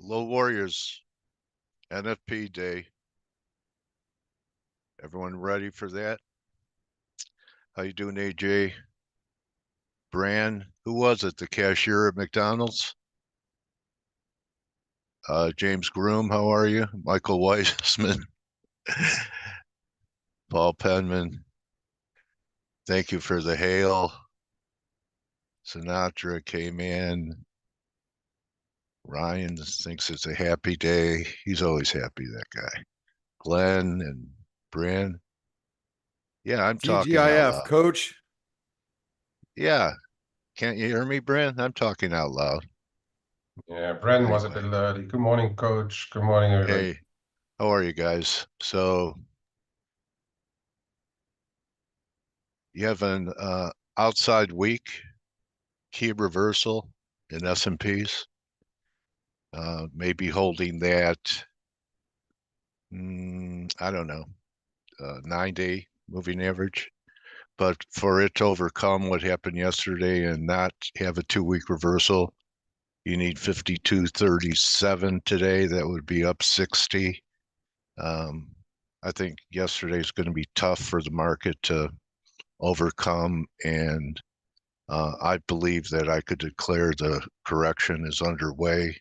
Low Warriors NFP Day. Everyone ready for that? How you doing, AJ? Bran, who was it? The cashier at McDonald's? James Groom, how are you? Michael Weissman, Paul Penman, thank you for the hail. Sinatra came in. Ryan thinks it's a happy day. He's always happy, that guy. Glenn and Bran. Yeah, I'm talking out TGIF, loud. coach. Yeah, can't you hear me, Bran? I'm talking out loud. Yeah, Bren was a Anyway, bit early. Good morning, coach. Good morning, everybody. hey, how are you guys? So you have an outside week, key reversal in S&Ps. Maybe holding that, I don't know, 9-day moving average. But for it to overcome what happened yesterday and not have a 2-week reversal, you need 52.37 today. That would be up 60. I think yesterday's going to be tough for the market to overcome, and I believe that I could declare the correction is underway.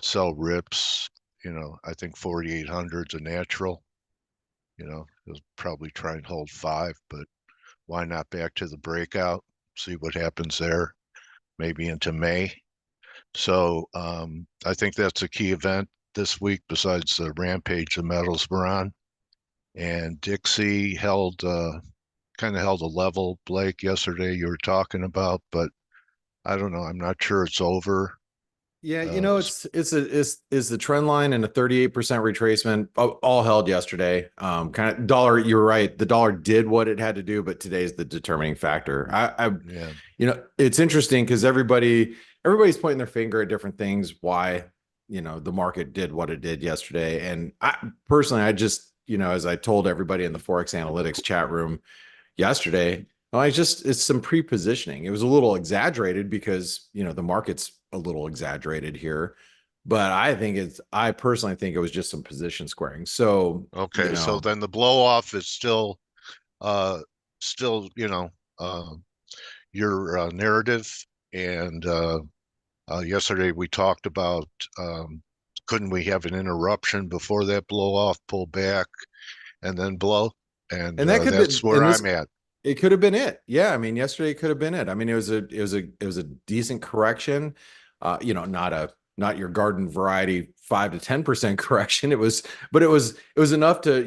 Sell rips, I think 4,800 is a natural. He'll probably try and hold 5, but why not back to the breakout, see what happens there, maybe into May. So I think that's a key event this week besides the rampage the metals were on. And Dixie kind of held a level, Blake, yesterday you were talking about, but I don't know. I'm not sure it's over. Yeah, it's the trend line and a 38% retracement all held yesterday. Kind of dollar, you're right. The dollar did what it had to do, but today's the determining factor. Yeah. It's interesting because everybody's pointing their finger at different things why, the market did what it did yesterday. And I just, as I told everybody in the ForexAnalytix chat room yesterday, it's some pre-positioning. It was a little exaggerated because, the market's a little exaggerated here, but I personally think it was just some position squaring. So, Okay. So then the blow off is still, your narrative. And yesterday we talked about, couldn't we have an interruption before that blow off, pull back, and then blow? And that could that's be, where I'm at. It could have been it. Yeah. I mean, yesterday could have been it. I mean, it was a decent correction. Not your garden variety 5 to 10% correction. It was enough to,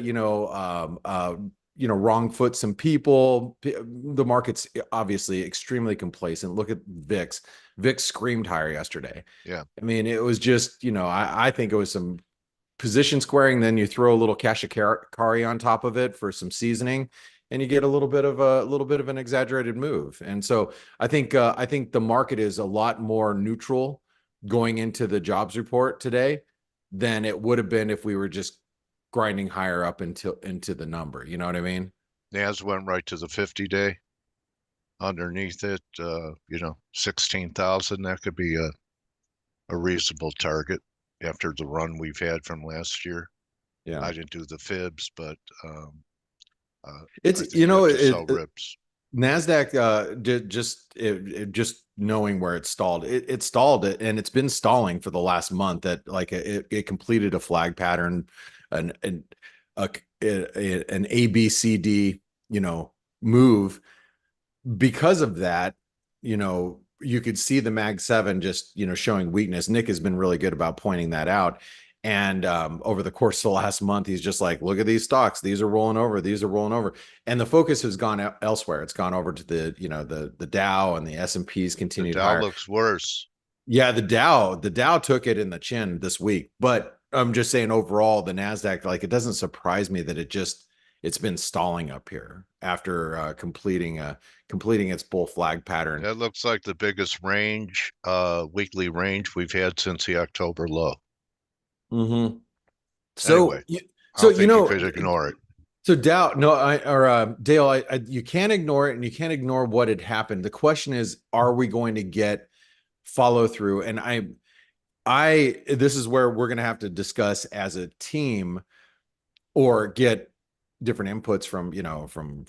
wrong foot some people. The market's obviously extremely complacent. Look at VIX. VIX screamed higher yesterday. Yeah. I mean, it was just, I think it was some position squaring. Then you throw a little kashikari on top of it for some seasoning, and you get a little bit of an exaggerated move. And so I think the market is a lot more neutral going into the jobs report today than it would have been if we were just grinding higher up into the number. You know what I mean? NAS went right to the 50-day. Underneath it, 16,000. That could be a reasonable target after the run we've had from last year. Yeah. I didn't do the fibs, but it's sell rips. NASDAQ just knowing where it stalled. It stalled it, and it's been stalling for the last month. That it completed a flag pattern, an ABCD move. Because of that, you could see the Mag 7 just showing weakness. Nick has been really good about pointing that out. And over the course of the last month, he's just like, look at these stocks. These are rolling over. These are rolling over. And the focus has gone elsewhere. It's gone over to the Dow, and the S&Ps continued higher. The Dow looks worse. Yeah, the Dow took it in the chin this week. But I'm just saying overall, the NASDAQ, it doesn't surprise me that it's been stalling up here after completing its bull flag pattern. That looks like the biggest range, weekly range we've had since the October low. Mm-hmm. So, anyway, you could ignore it. So Dale, you can't ignore it, and you can't ignore what had happened. The question is, are we going to get follow through? And This is where we're going to have to discuss as a team or get different inputs from,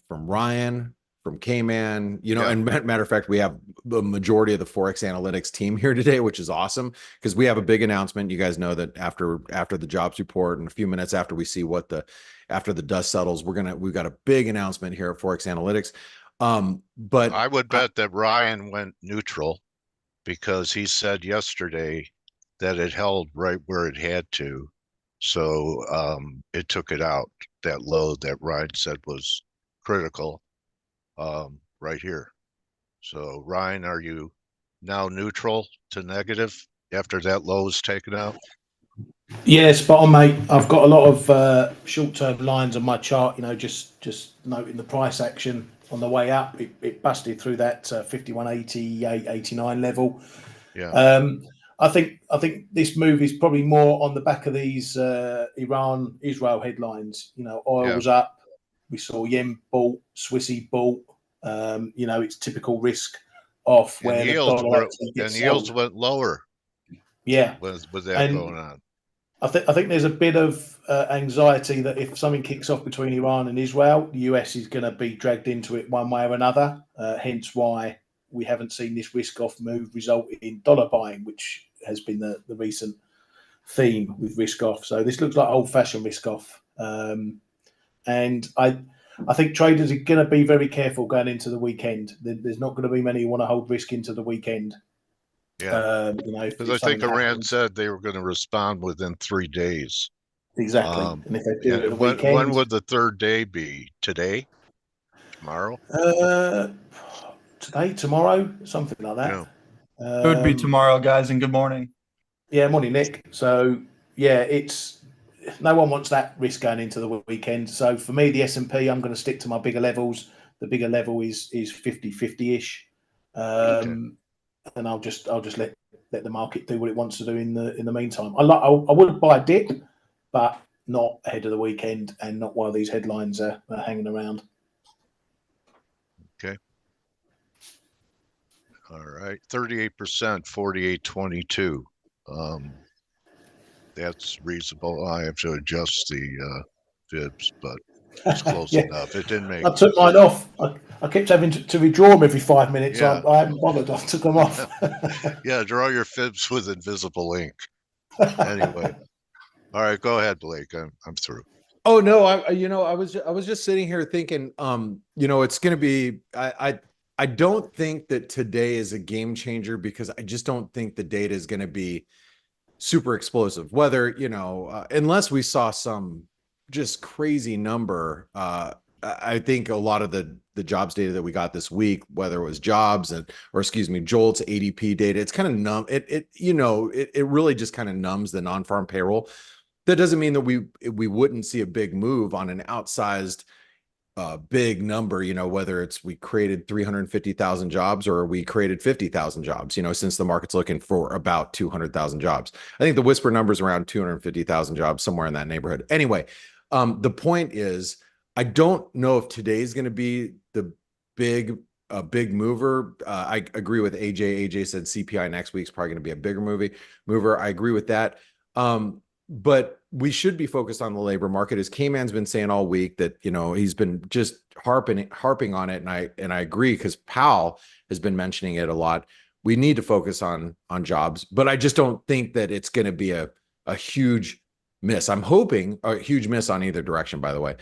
from Ryan, from K-Man, and matter of fact, we have the majority of the ForexAnalytix team here today, which is awesome because we have a big announcement. You guys know that after the jobs report and a few minutes after we see after the dust settles, we've got a big announcement here at ForexAnalytix. But I would bet that Ryan went neutral because he said yesterday that it held right where it had to. So it took it out, that low that Ryan said was critical, right here. So Ryan, are you now neutral to negative after that low is taken out? Yeah, spot on, mate. I've got a lot of short-term lines on my chart. Just noting the price action on the way up. It busted through that 51.88.89 level. Yeah. I think this move is probably more on the back of these Iran-Israel headlines. Oil was up. We saw yen bought, Swissy bought. It's typical risk off And where the yields dollar actually gets sold. went lower. Yeah, with that going on. I think there's a bit of anxiety that if something kicks off between Iran and Israel, the US is going to be dragged into it one way or another. Hence why we haven't seen this risk-off move result in dollar buying, which has been the recent theme with risk-off. So this looks like old-fashioned risk-off. And I think traders are going to be very careful going into the weekend. There's not going to be many who want to hold risk into the weekend. Yeah, because I think Iran said they were going to respond within 3 days. Exactly. And if they do it at the when weekend, would the third day be? Today? Tomorrow? Today, tomorrow, something like that. Yeah. It would be tomorrow, guys, and good morning. Yeah, morning, Nick. So yeah, no one wants that risk going into the weekend. So for me, the S&P, I'm going to stick to my bigger levels. The bigger level is 50-50-ish. And I'll just let the market do what it wants to do in the meantime. I would buy a dip, but not ahead of the weekend and not while these headlines are hanging around. Okay. All right. 38%, 48.22. That's reasonable. I have to adjust the fibs, but it's close enough. It didn't make. I took mine off. I kept having to withdraw them every 5 minutes. Yeah. I haven't bothered. I took them off. Yeah, draw your fibs with invisible ink. Anyway, all right, go ahead, Blake. I'm through. Oh no, I was just sitting here thinking, it's going to be. I don't think that today is a game changer because I just don't think the data is going to be super explosive. Whether unless we saw some just crazy number. I think a lot of the jobs data that we got this week, whether it was jobs JOLTS, ADP data, it's kind of numb. It really just kind of numbs the non-farm payroll. That doesn't mean that we wouldn't see a big move on an outsized big number, whether it's we created 350,000 jobs or we created 50,000 jobs, since the market's looking for about 200,000 jobs. I think the whisper number is around 250,000 jobs, somewhere in that neighborhood. Anyway, the point is, I don't know if today's going to be the big mover. I agree with AJ. AJ said CPI next week's probably going to be a bigger mover. I agree with that. But we should be focused on the labor market, as K-Man's been saying all week that, he's been just harping on it. And I agree, because Powell has been mentioning it a lot. We need to focus on jobs, but I just don't think that it's going to be a huge miss. I'm hoping a huge miss on either direction, by the way.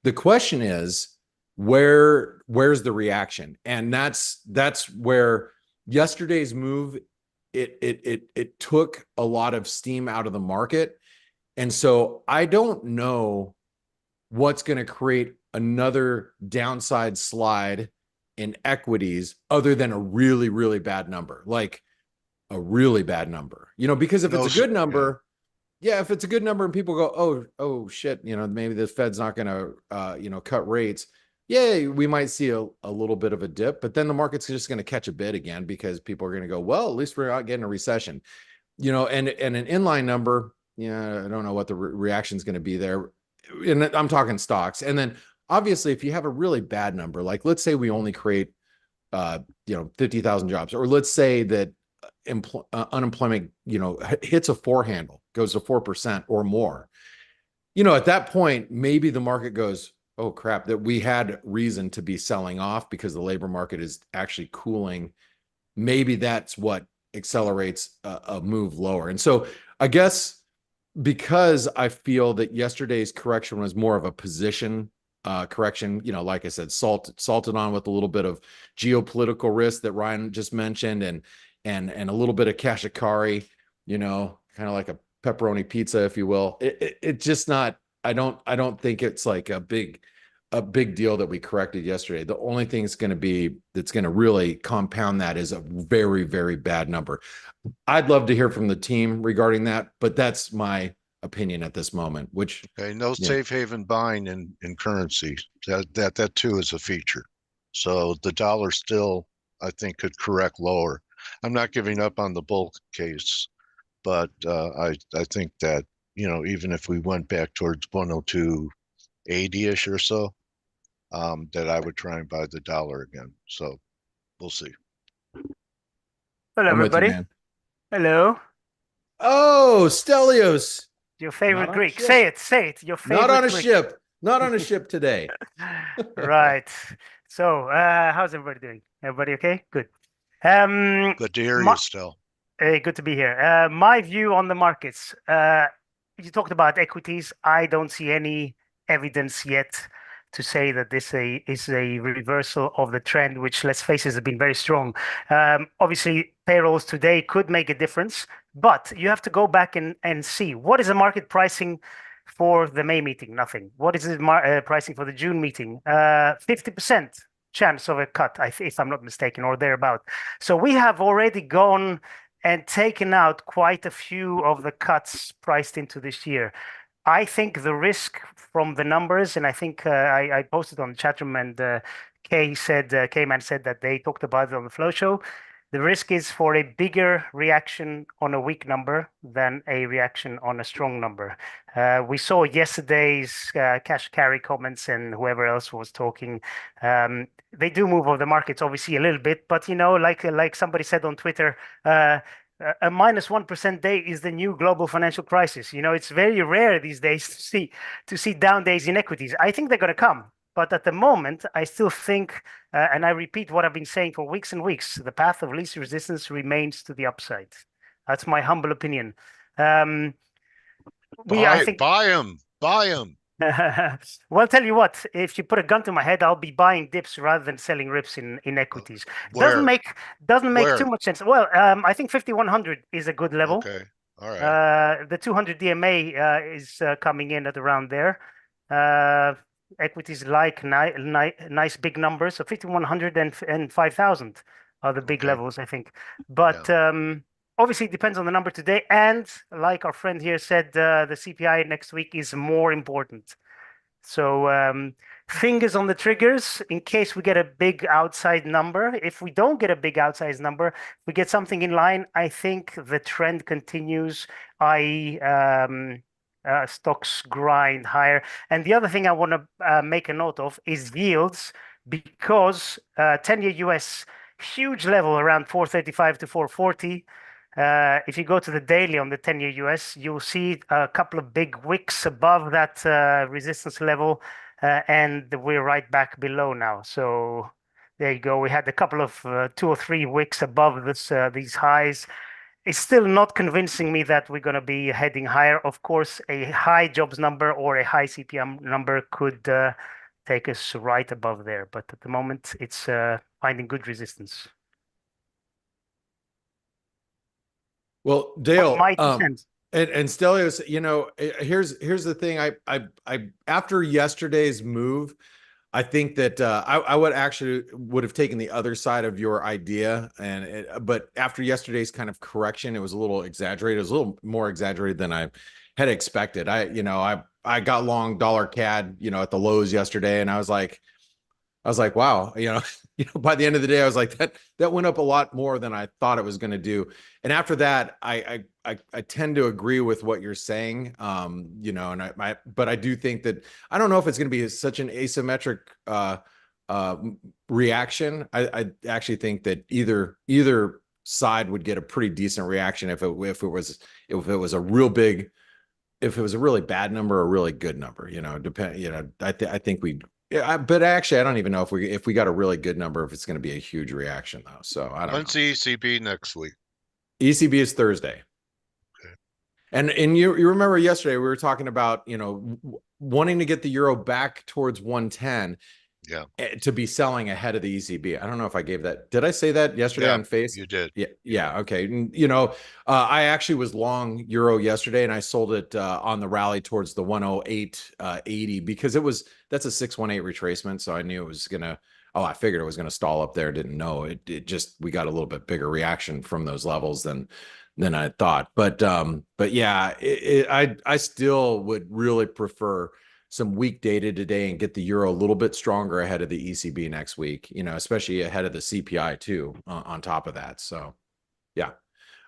The question is, where's the reaction? And that's where yesterday's move, it took a lot of steam out of the market. And so I don't know what's going to create another downside slide in equities other than a really, really bad number, like a really bad number, because if it's a good number, if it's a good number and people go, oh shit, maybe the Fed's not going to, cut rates. Yeah, we might see a little bit of a dip, but then the market's just going to catch a bid again because people are going to go, well, at least we're not getting a recession, and an inline number. I don't know what the reaction is going to be there. And I'm talking stocks. And then obviously, if you have a really bad number, like let's say we only create, 50,000 jobs, or let's say that unemployment, hits a 4 handle, goes to 4% or more, at that point, maybe the market goes, oh crap, that we had reason to be selling off because the labor market is actually cooling. Maybe that's what accelerates a move lower. And so I guess because I feel that yesterday's correction was more of a position correction, like I said, salted on with a little bit of geopolitical risk that Ryan just mentioned, and a little bit of kashikari, kind of like a pepperoni pizza, if you will. It's just not. I don't think it's like a big deal that we corrected yesterday. The only thing that's going to really compound that is a very, very bad number. I'd love to hear from the team regarding that, but that's my opinion at this moment. Which no safe haven buying in currency. That too is a feature. So the dollar still, I think, could correct lower. I'm not giving up on the bull case, but I think that even if we went back towards 102.80-ish or so, that I would try and buy the dollar again. So we'll see. Hello, everybody. Hello. Oh, Stelios. Your favorite Greek. Say it. Your favorite Not on a Greek. ship. Not on a ship today. Right. So, how's everybody doing? Everybody okay? Good. Good to hear you, Stel. Good to be here. My view on the markets. You talked about equities. I don't see any evidence yet to say that this is a reversal of the trend, which, let's face it, has been very strong. Obviously, payrolls today could make a difference, but you have to go back and see what is the market pricing for the May meeting? Nothing. What is the pricing for the June meeting? 50% chance of a cut, if I'm not mistaken, or thereabout. So we have already gone and taken out quite a few of the cuts priced into this year. I think the risk from the numbers, and I think I posted on the chat room, and K-Man said that they talked about it on the Flow Show. The risk is for a bigger reaction on a weak number than a reaction on a strong number. We saw yesterday's cash carry comments and whoever else was talking. They do move over the markets, obviously, a little bit, but like somebody said on Twitter, a -1% day is the new global financial crisis. It's very rare these days to see down days in equities. I think they're going to come, but at the moment, I still think, and I repeat what I've been saying for weeks and weeks, the path of least resistance remains to the upside. That's my humble opinion. Buy them. Well, tell you what, if you put a gun to my head, I'll be buying dips rather than selling rips in equities. Doesn't make too much sense. Well, I think 5,100 is a good level. Okay, all right. The 200 DMA is coming in at around there. Equities like nice big numbers, so 5,100 and 5,000 are the big levels, I think. But obviously, it depends on the number today. And like our friend here said, the CPI next week is more important. So fingers on the triggers in case we get a big outside number. If we don't get a big outside number, we get something in line. I think the trend continues, i.e., stocks grind higher. And the other thing I want to make a note of is yields, because 10-year US, huge level around 435 to 440. If you go to the daily on the 10-year US, you'll see a couple of big wicks above that resistance level, and we're right back below now. So there you go. We had a couple of 2 or 3 wicks above these highs. It's still not convincing me that we're going to be heading higher. Of course, a high jobs number or a high CPM number could take us right above there. But at the moment, it's finding good resistance. Well, Dale, my 2 cents. And Stelios, here's the thing. I after yesterday's move, I think that I would have taken the other side of your idea, but after yesterday's kind of correction, it was a little exaggerated. It was a little more exaggerated than I had expected. I got long dollar CAD, at the lows yesterday, and I was like, wow, by the end of the day, I was like, that went up a lot more than I thought it was going to do. And after that, I tend to agree with what you're saying, but I do think that I don't know if it's going to be such an asymmetric reaction. I actually think that either side would get a pretty decent reaction if it was a real big, if it was a really bad number or a really good number, I think we. Yeah, but actually, I don't even know if we got a really good number, if it's going to be a huge reaction though. So I don't know. When's the ECB next week? ECB is Thursday. Okay. And you remember yesterday we were talking about, wanting to get the euro back towards 110 to be selling ahead of the ECB. I don't know if I gave that. Did I say that yesterday on F.A.C.E? You did. Yeah. Okay. I actually was long euro yesterday, and I sold it on the rally towards the 108.80 because that's a 618 retracement. So I knew it was gonna. Oh, I figured it was gonna stall up there. Didn't know it. Just we got a little bit bigger reaction from those levels than I thought. But yeah, I still would really prefer some weak data today and get the euro a little bit stronger ahead of the ECB next week, especially ahead of the CPI too, on top of that. So, yeah.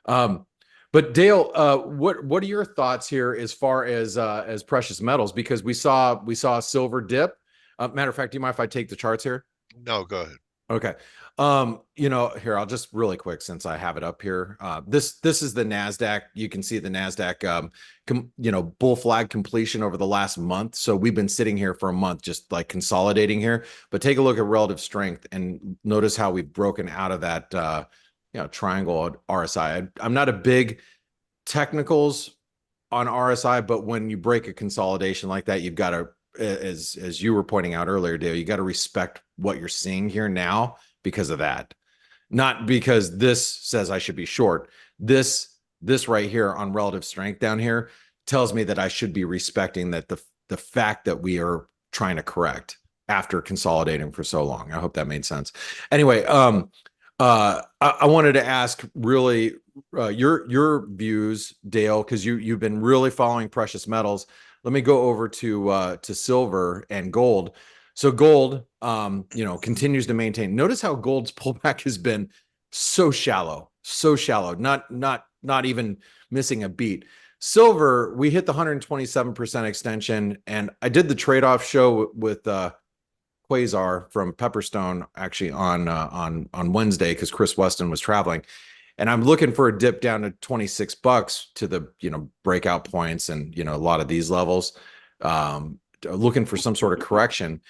But Dale, what are your thoughts here as far as precious metals? Because we saw a silver dip. Matter of fact, do you mind if I take the charts here? No, go ahead. Okay. Here, I'll just really quick, since I have it up here. This is the NASDAQ. You can see the NASDAQ, bull flag completion over the last month. So we've been sitting here for a month, just like consolidating here, but take a look at relative strength and notice how we've broken out of that, triangle RSI. I'm not a big technicals on RSI, but when you break a consolidation like that, you've got to, as you were pointing out earlier, Dale, you got to respect what you're seeing here now because of that. Not because this says I should be short. This right here on relative strength down here tells me that I should be respecting that the fact that we are trying to correct after consolidating for so long. I hope that made sense. Anyway, I wanted to ask really your views, Dale, because you've been really following precious metals. Let me go over to silver and gold. So gold, continues to maintain. Notice how gold's pullback has been so shallow, not even missing a beat. Silver, we hit the 127% extension, and I did the trade-off show with Quasar from Pepperstone actually on Wednesday because Chris Weston was traveling. And I'm looking for a dip down to $26 to the, breakout points and, a lot of these levels, looking for some sort of correction.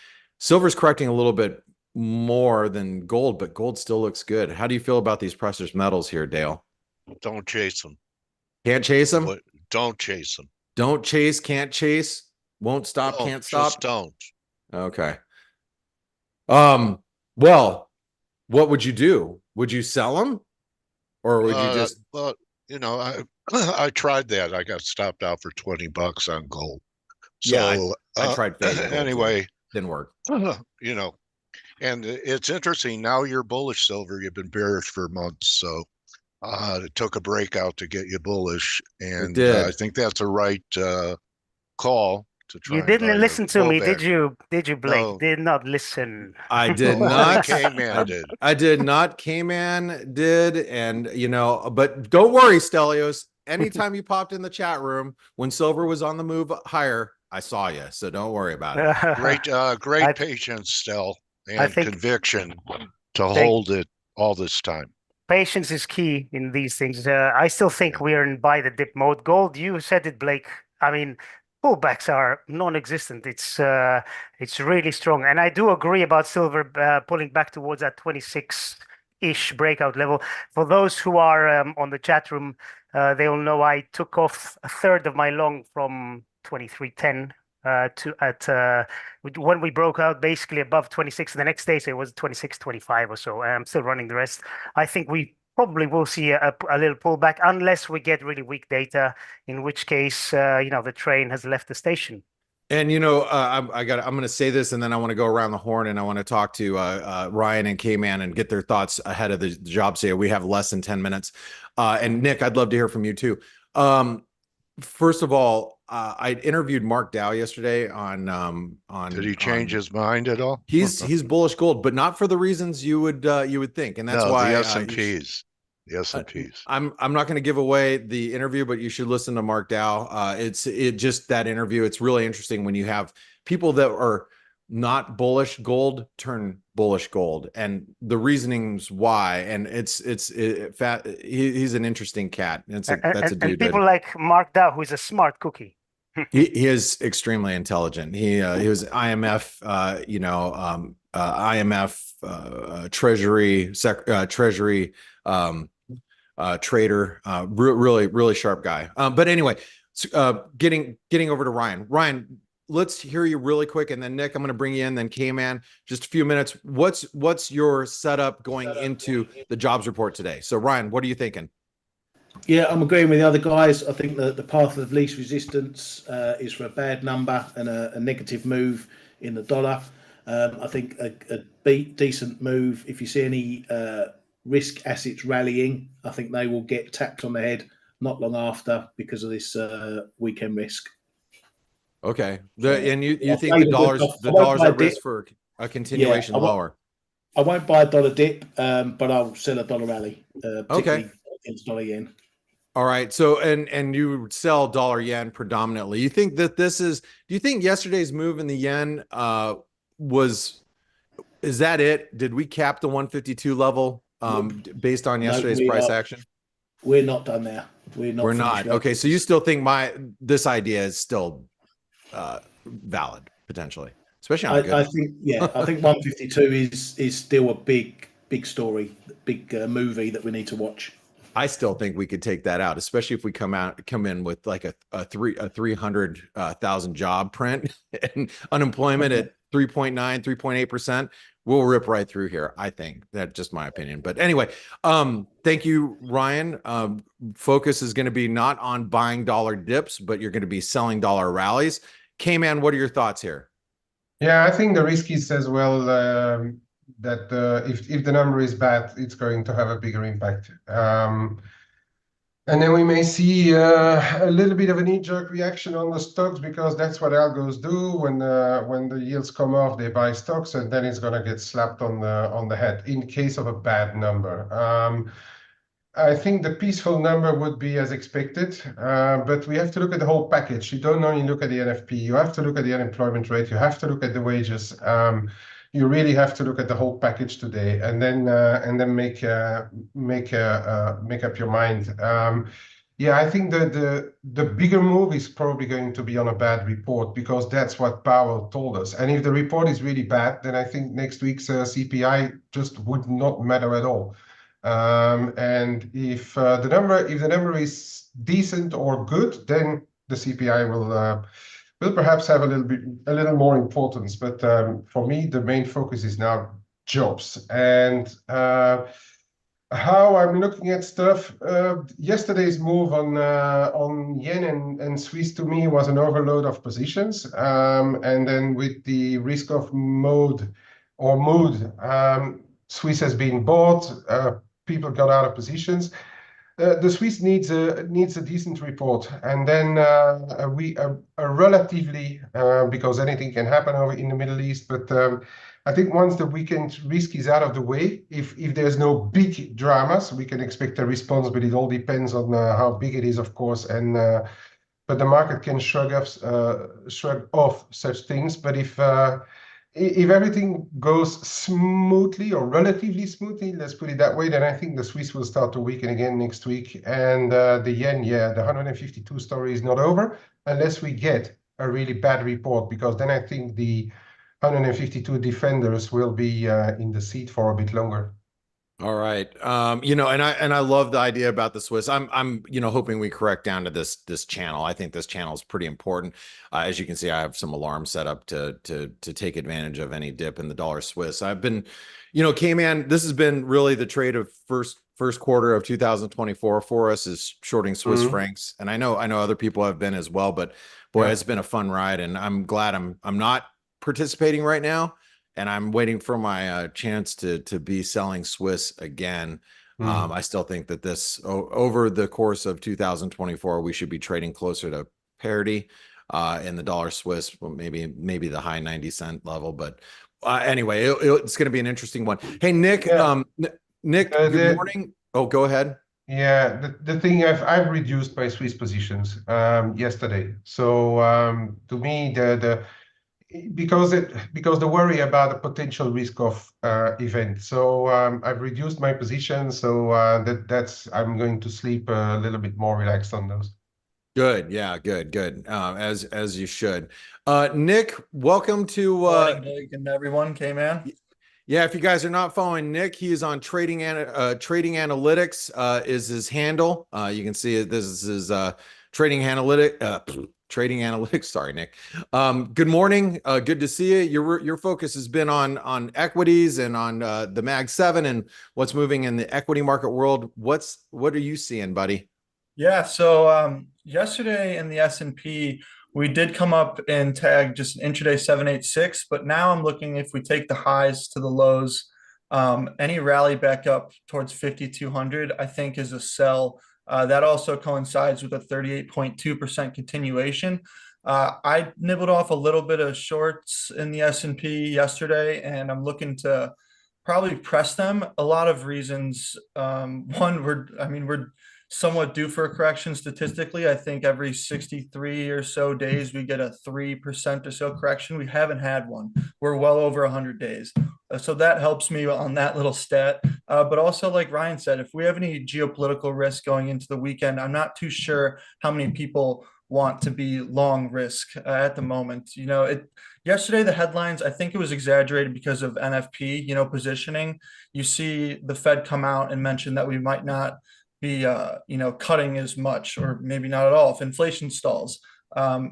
Silver's correcting a little bit more than gold, but gold still looks good. How do you feel about these precious metals here, Dale? Don't chase them. Can't chase them? Don't chase them. Don't chase, can't chase, won't stop, can't stop? Just don't. Okay. Well, what would you do? Would you sell them? Or would you just? Well, I tried that. I got stopped out for $20 on gold. So yeah, I tried fading gold anyway. too. Didn't work. And it's interesting. Now you're bullish silver. You've been bearish for months. So it took a breakout to get you bullish. And I think that's a right call. You didn't listen to me, did you? Did you, Blake? No. Did not listen. I did not. K-Man did. I did not. K-Man did. And, but don't worry, Stelios. Anytime you popped in the chat room when silver was on the move higher, I saw you. So don't worry about it. Great patience, Stel, and conviction to hold it all this time. Patience is key in these things. I still think we're in buy the dip mode. Gold, you said it, Blake. I mean, pullbacks are non-existent. It's really strong, and I do agree about silver pulling back towards that 26-ish breakout level. For those who are on the chat room, they will know I took off a third of my long from 23.10 when we broke out basically above 26. The next day, so it was 26.25 or so. I'm still running the rest. I think we probably will see a little pullback unless we get really weak data, in which case, the train has left the station. And, I'm going to say this, and then I want to go around the horn, and I want to talk to Ryan and K-Man and get their thoughts ahead of the job sale. We have less than 10 minutes. And Nick, I'd love to hear from you too. First of all, I interviewed Mark Dow yesterday on. Did he change his mind at all? He's bullish gold, but not for the reasons you would think, and that's why the S&Ps. The S&Ps. I'm not going to give away the interview, but you should listen to Mark Dow. It just that interview. It's really interesting when you have people that are not bullish gold turn bullish gold, and the reasonings why. And he's an interesting cat. That's a And dude. people like Mark Dow, who is a smart cookie. He is extremely intelligent. He was IMF, IMF Treasury trader, really sharp guy. But anyway, getting over to Ryan. Ryan, let's hear you really quick, and then Nick, I'm going to bring you in. Then K-Man, just a few minutes. What's your setup going into the jobs report today? So Ryan, what are you thinking? Yeah, I'm agreeing with the other guys. I think that the path of least resistance is for a bad number and a negative move in the dollar. I think a decent move, if you see any risk assets rallying, I think they will get tapped on the head not long after because of this weekend risk. Okay. And you think the dollar's at risk for a continuation lower? I won't buy a dollar dip, but I'll sell a dollar rally, particularly against dollar yen. All right. So, and you sell dollar yen predominantly. You think that do you think yesterday's move in the yen is that it? Did we cap the 152 level based on yesterday's price action? We're not done there. We're not. Okay. So you still think this idea is still valid potentially, especially on I think 152 is still a big story, big movie that we need to watch. I still think we could take that out, especially if we come in with like a 300,000 job print and unemployment at 3.9, 3.8%. We'll rip right through here. I think that's just my opinion. But anyway, thank you, Ryan. Focus is going to be not on buying dollar dips, but you're going to be selling dollar rallies. K-Man, what are your thoughts here? Yeah, I think the risk is as well that if the number is bad, it's going to have a bigger impact. And then we may see a little bit of a knee-jerk reaction on the stocks, because that's what algos do. When the yields come off, they buy stocks, and then it's going to get slapped on the head in case of a bad number. I think the peaceful number would be as expected, but we have to look at the whole package. You don't only look at the NFP. You have to look at the unemployment rate. You have to look at the wages. You really have to look at the whole package today, and then make up your mind. Yeah, I think the bigger move is probably going to be on a bad report, because that's what Powell told us. And if the report is really bad, then I think next week's CPI just would not matter at all. And if the number is decent or good, then the CPI will perhaps have a little more importance. But for me, the main focus is now jobs. And how I'm looking at stuff, yesterday's move on yen and Swiss to me was an overload of positions. And then with the risk of mood, Swiss has been bought. People got out of positions. The Swiss needs a decent report, and then a relatively because anything can happen over in the Middle East. But I think once the weekend risk is out of the way, if there's no big dramas, we can expect a response. But it all depends on how big it is, of course. And but the market can shrug off such things. But if everything goes smoothly or relatively smoothly, let's put it that way, then I think the Swiss will start to weaken again next week. And the yen, the 152 story is not over unless we get a really bad report, because then I think the 152 defenders will be in the seat for a bit longer. All right. And I love the idea about the Swiss. I'm hoping we correct down to this channel. I think this channel is pretty important. As you can see, I have some alarms set up to take advantage of any dip in the dollar Swiss. I've been, K-Man, this has been really the trade of first quarter of 2024 for us, is shorting Swiss francs. And I know other people have been as well, but boy, it's been a fun ride, and I'm glad I'm not participating right now. And I'm waiting for my chance to be selling Swiss again. I still think that this over the course of 2024, we should be trading closer to parity in the dollar Swiss, well, maybe the high 90-cent level. But anyway, it's going to be an interesting one. Hey, Nick, Nick, good morning. Oh, go ahead. Yeah, the thing I've reduced my Swiss positions yesterday. So to me, because the worry about a potential risk of event. So I've reduced my position, so that's I'm going to sleep a little bit more relaxed on those. Good. Yeah. Good. As you should. Nick, welcome to. Morning, Dave, and everyone came in. Yeah, if you guys are not following Nick, he is on Trading Analytics is his handle. You can see it. This is his Trading Analytics. Sorry, Nick. Good morning. Good to see you. Your focus has been on equities and on the Mag 7 and what's moving in the equity market world. What are you seeing, buddy? Yeah, so yesterday in the S&P, we did come up and tag just an intraday 786, but now I'm looking if we take the highs to the lows, any rally back up towards 5,200, I think is a sell. That also coincides with a 38.2% continuation. I nibbled off a little bit of shorts in the S&P yesterday, and I'm looking to probably press them. A lot of reasons. One, we're somewhat due for a correction statistically. I think every 63 or so days we get a 3% or so correction. We haven't had one. We're well over 100 days. So that helps me on that little stat. But also, like Ryan said, if we have any geopolitical risk going into the weekend, I'm not too sure how many people want to be long risk at the moment. Yesterday, the headlines, I think it was exaggerated because of NFP, positioning. You see the Fed come out and mention that we might not be cutting as much, or maybe not at all, if inflation stalls,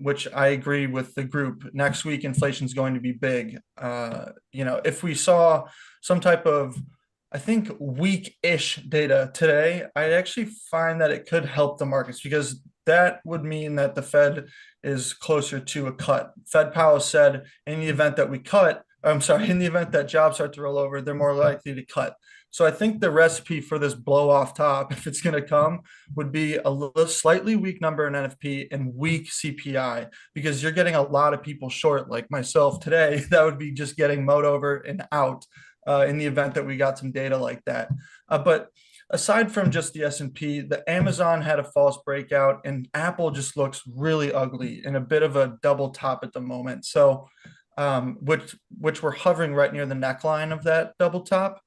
which I agree with the group. Next week inflation is going to be big. If we saw some type of, I think, weak-ish data today, I actually find that it could help the markets, because that would mean that the Fed is closer to a cut. Fed Powell said in the event that in the event that jobs start to roll over, they're more likely to cut. So I think the recipe for this blow off top, if it's going to come, would be a slightly weak number in NFP and weak CPI, because you're getting a lot of people short, like myself today, that would be just getting mowed over and out in the event that we got some data like that. But aside from just the S&P, the Amazon had a false breakout, and Apple just looks really ugly in a bit of a double top at the moment. So, which we're hovering right near the neckline of that double top.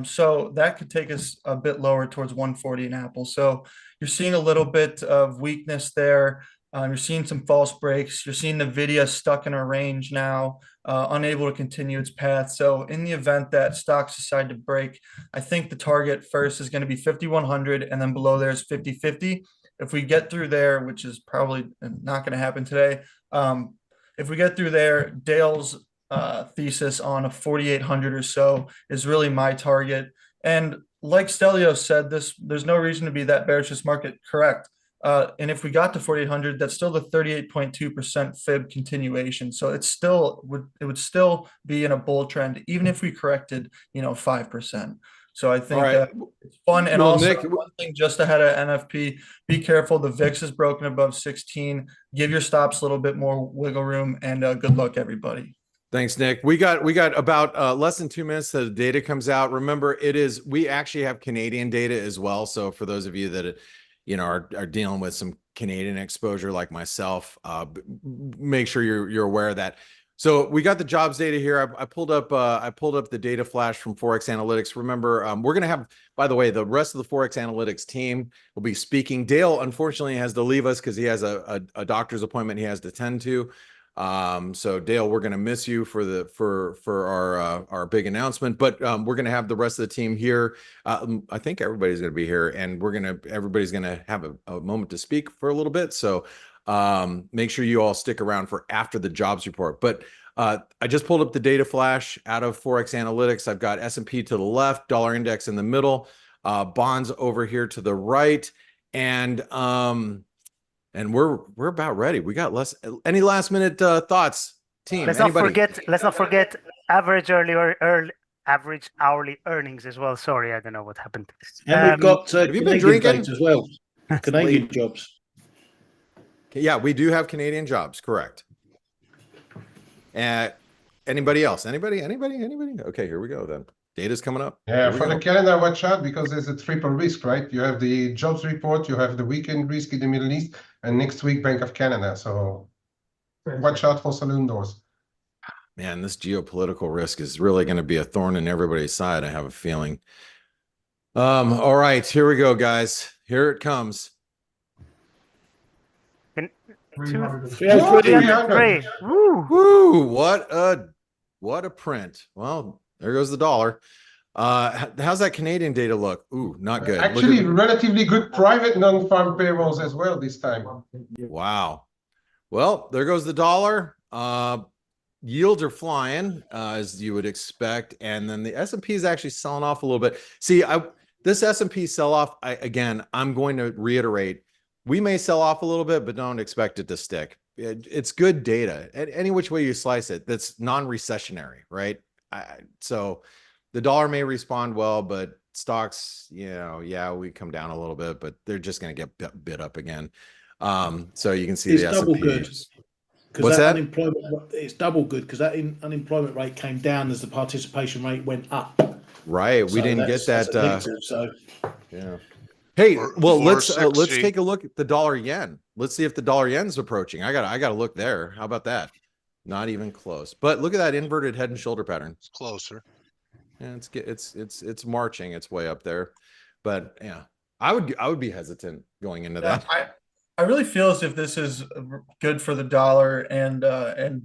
So that could take us a bit lower towards 140 in Apple. So you're seeing a little bit of weakness there. You're seeing some false breaks. You're seeing NVIDIA stuck in a range now, unable to continue its path. So in the event that stocks decide to break, I think the target first is going to be 5,100, and then below there is 50-50. If we get through there, which is probably not going to happen today, if we get through there, Dale's thesis on a 4,800 or so is really my target. And like Stelio said, there's no reason to be that bearish this market, correct? And if we got to 4,800, that's still the 38.2% fib continuation. So it would still be in a bull trend, even if we corrected 5%. So I think it's fun. And also, Nick, one thing just ahead of NFP, be careful. The VIX is broken above 16. Give your stops a little bit more wiggle room, and good luck, everybody. Thanks, Nick. We got about less than 2 minutes till the data comes out. Remember, we actually have Canadian data as well. So for those of you that are dealing with some Canadian exposure like myself, make sure you're aware of that. So we got the jobs data here. I pulled up the data flash from ForexAnalytix. Remember, we're gonna have, by the way, the rest of the ForexAnalytix team will be speaking. Dale unfortunately has to leave us because he has a doctor's appointment he has to attend to. So Dale, we're going to miss you for our big announcement, but we're going to have the rest of the team here. I think everybody's going to be here, and everybody's going to have a moment to speak for a little bit. So make sure you all stick around for after the jobs report. But I just pulled up the data flash out of ForexAnalytix. I've got S&P to the left, dollar index in the middle, bonds over here to the right, and we're about ready. We got any last minute thoughts, team? Let's not forget average hourly earnings as well. Sorry, I don't know what happened. And we've got have you been drinking as well? Canadian jobs. Yeah, we do have Canadian jobs, correct. Anybody else? Anybody? Okay, here we go then. Data's coming up. Yeah, for the Canada, watch out, because there's a triple risk, right? You have the jobs report, you have the weekend risk in the Middle East, and next week Bank of Canada. So watch out for saloon doors. Man, this geopolitical risk is really going to be a thorn in everybody's side, I have a feeling. All right, here we go, guys. Here it comes. And 300. 303. Woo! Woo! What a print. Well, there goes the dollar. How's that Canadian data look? Ooh, not good. Actually, relatively good private non-farm payrolls as well this time. Wow. Well, there goes the dollar. Yields are flying, as you would expect, and then the S&P is actually selling off a little bit. See, this S&P sell-off, I'm going to reiterate, we may sell off a little bit, but don't expect it to stick. It's good data. Any which way you slice it, that's non-recessionary, right? So the dollar may respond well, but stocks, yeah, we come down a little bit, but they're just going to get bid up again. So you can see It's the double S&P. good. What's that? It's double good because that unemployment rate came down as the participation rate went up. Right, we didn't get that. Negative, so yeah. Hey, well, let's 460. take a look at the dollar yen. Let's see if the dollar yen's approaching. I got to look there. How about that? Not even close. But look at that inverted head and shoulder pattern. It's closer. Yeah, it's marching its way up there. But yeah, I would be hesitant going into that. I really feel as if this is good for the dollar and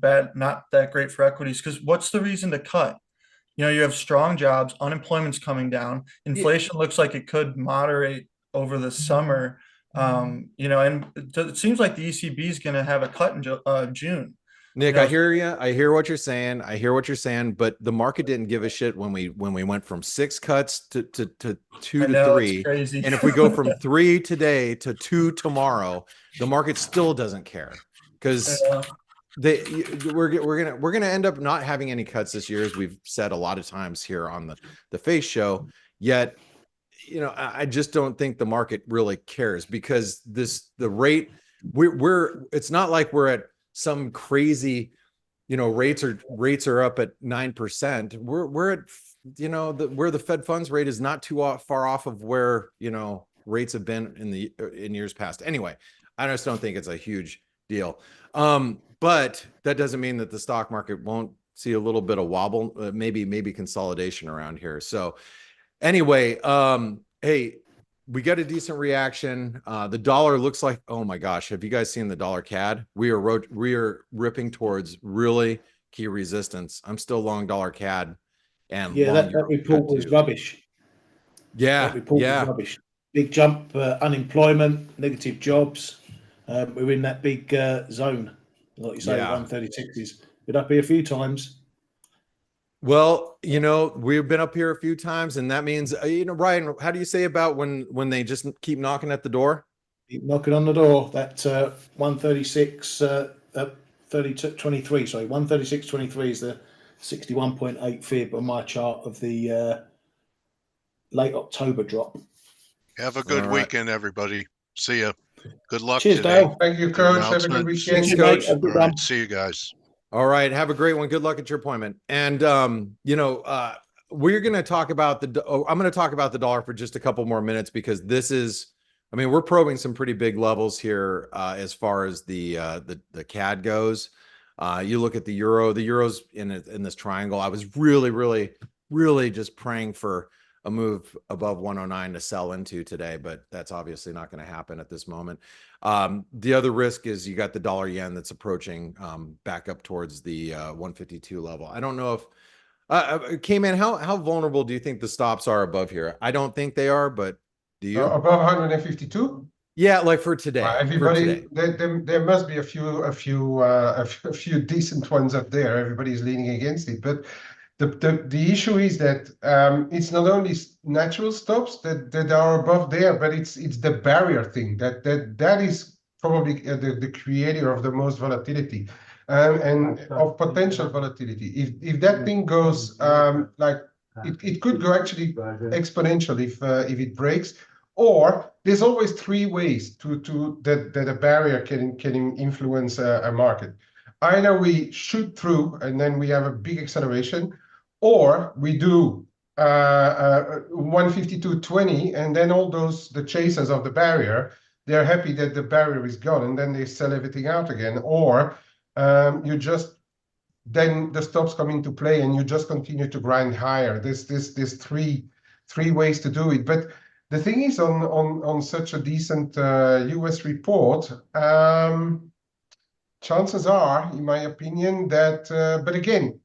bad, not that great for equities. Because what's the reason to cut? You have strong jobs, unemployment's coming down, inflation looks like it could moderate over the summer. And it seems like the ECB is going to have a cut in June. Nick, I hear you. I hear what you're saying. But the market didn't give a shit when we went from 6 cuts to 2 to 3. Crazy. And if we go from 3 today to 2 tomorrow, the market still doesn't care because we're gonna end up not having any cuts this year, as we've said a lot of times here on the F.A.C.E show. Yet, I just don't think the market really cares because the rate it's not like we're at some crazy, rates are up at 9%. We're at, where the Fed funds rate is not too far off of where, rates have been in years past. Anyway, I just don't think it's a huge deal. But that doesn't mean that the stock market won't see a little bit of wobble, maybe consolidation around here. So anyway, hey, we got a decent reaction. The dollar looks like, oh my gosh, have you guys seen the dollar CAD? We are ripping towards really key resistance. I'm still long dollar CAD. And that report was rubbish. Yeah, was rubbish. Big jump, unemployment, negative jobs. We're in that big zone, like you say, 136s. Been up here a few times. Well, we've been up here a few times, and that means, Ryan, how do you say about when they just keep knocking at the door? Keep knocking on the door. That 136, 23. Sorry, 136.23 is the 61.8 fib on my chart of the late October drop. Have a good weekend, everybody. See ya. Good luck. Cheers, today. Dale. Thank you, Coach. Have a good weekend. Thanks, Coach. All right, see you guys. All right. Have a great one. Good luck at your appointment. And, we're going to talk about I'm going to talk about the dollar for just a couple more minutes because we're probing some pretty big levels here as far as the CAD goes. You look at the euro, the euro's in this triangle. I was really, really, really just praying for a move above 109 to sell into today, but that's obviously not going to happen at this moment. The other risk is you got the dollar yen that's approaching back up towards the 152 level. I don't know if K-Man, how vulnerable do you think the stops are above here? I don't think they are, but do you? Above 152? Yeah, like for today. Everybody, there must be a few decent ones up there. Everybody's leaning against it, but the issue is that it's not only natural stops that are above there, but it's the barrier thing that is probably the creator of the most volatility and of potential volatility. If that thing goes it could go actually exponential if it breaks. Or there's always 3 ways that a barrier can influence a market. Either we shoot through and then we have a big acceleration, or we do 152.20 and then all the chasers of the barrier, they're happy that the barrier is gone and then they sell everything out again. Or you just then the stops come into play and you just continue to grind higher. There's three ways to do it. But the thing is, on such a decent US report, chances are, in my opinion, that but again,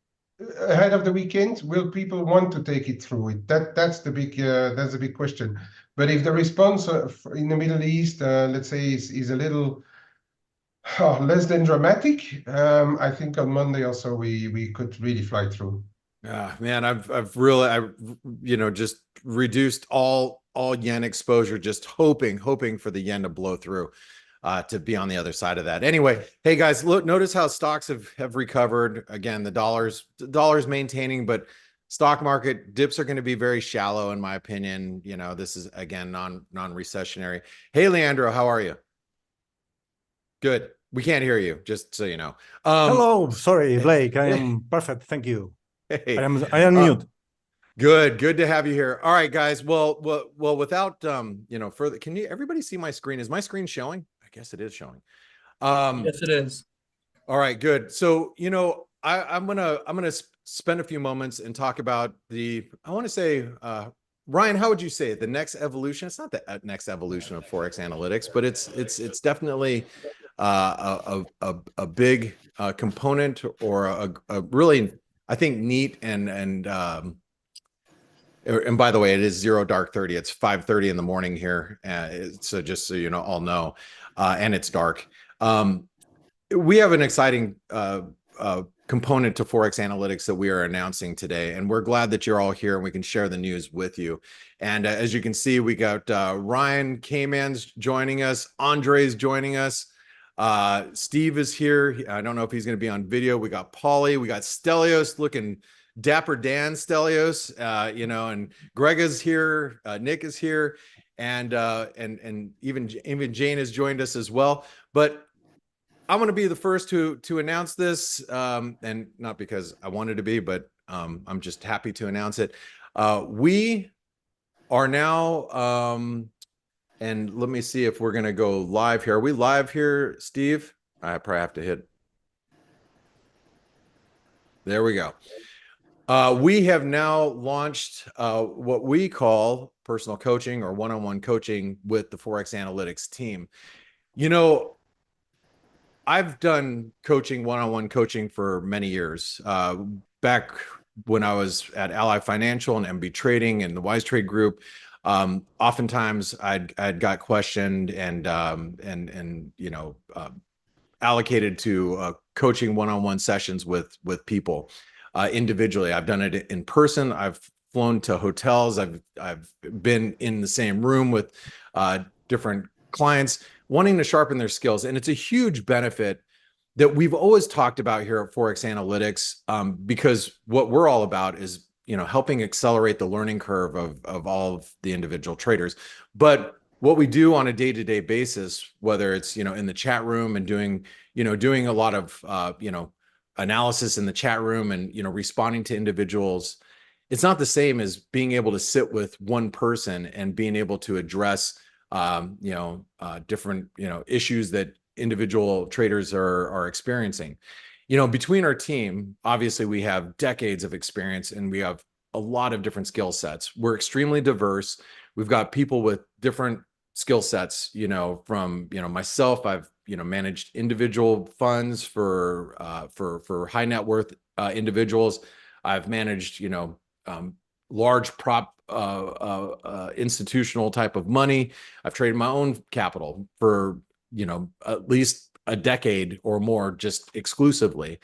ahead of the weekend, will people want to take it through it? That's the big question. But if the response in the Middle East, let's say, is a little less than dramatic, I think on Monday also we could really fly through. Man, I've really just reduced all yen exposure, just hoping for the yen to blow through, to be on the other side of that. Anyway, hey guys, look, notice how stocks have recovered. Again, the dollar's maintaining, but stock market dips are going to be very shallow, in my opinion. You know, this is again non-recessionary. Hey, Leandro, how are you? Good. We can't hear you, just so you know. Hello, sorry, Blake. I am perfect. Thank you. Hey, I am mute. Good to have you here. All right, guys. Well, without further, can everybody see my screen? Is my screen showing? I guess it is showing. Yes, it is. All right, good. So, I'm gonna spend a few moments and talk about I want to say, Ryan, how would you say it? The next evolution? It's not the next evolution of ForexAnalytix, but it's definitely a big component, or a really, I think, neat and by the way, it is 0 dark 30. It's 5:30 in the morning here, so just so you know, all know, and it's dark. We have an exciting component to ForexAnalytix that we are announcing today, and we're glad that you're all here and we can share the news with you. And as you can see, we got Ryan K-Man's joining us, Andre's joining us, Steve is here. I don't know if he's going to be on video. We got Paulie, we got Stelios, looking dapper Dan Stelios, and Greg is here, Nick is here, and even Jane has joined us as well. But I'm going to be the first to announce this, and not because I wanted to be, but I'm just happy to announce it. We are now, and let me see if we're going to go live here. Are we live here, Steve? I probably have to hit. There we go. We have now launched what we call personal coaching or one-on-one coaching with the ForexAnalytix team. I've done coaching, one-on-one coaching for many years. Back when I was at Ally Financial and MB Trading and the Wise Trade Group, oftentimes I'd got questioned and allocated to coaching one-on-one sessions with people individually. I've done it in person. I've flown to hotels. I've been in the same room with different clients wanting to sharpen their skills. And it's a huge benefit that we've always talked about here at ForexAnalytix, because what we're all about is, helping accelerate the learning curve of all of the individual traders. But what we do on a day-to-day basis, whether it's, in the chat room and doing a lot of, analysis in the chat room and, responding to individuals, it's not the same as being able to sit with one person and being able to address different, issues that individual traders are experiencing. Between our team, obviously we have decades of experience and we have a lot of different skill sets. We're extremely diverse. We've got people with different skill sets, from, myself, I've, managed individual funds for high net worth individuals. I've managed, large prop institutional type of money. I've traded my own capital for, at least a decade or more, just exclusively.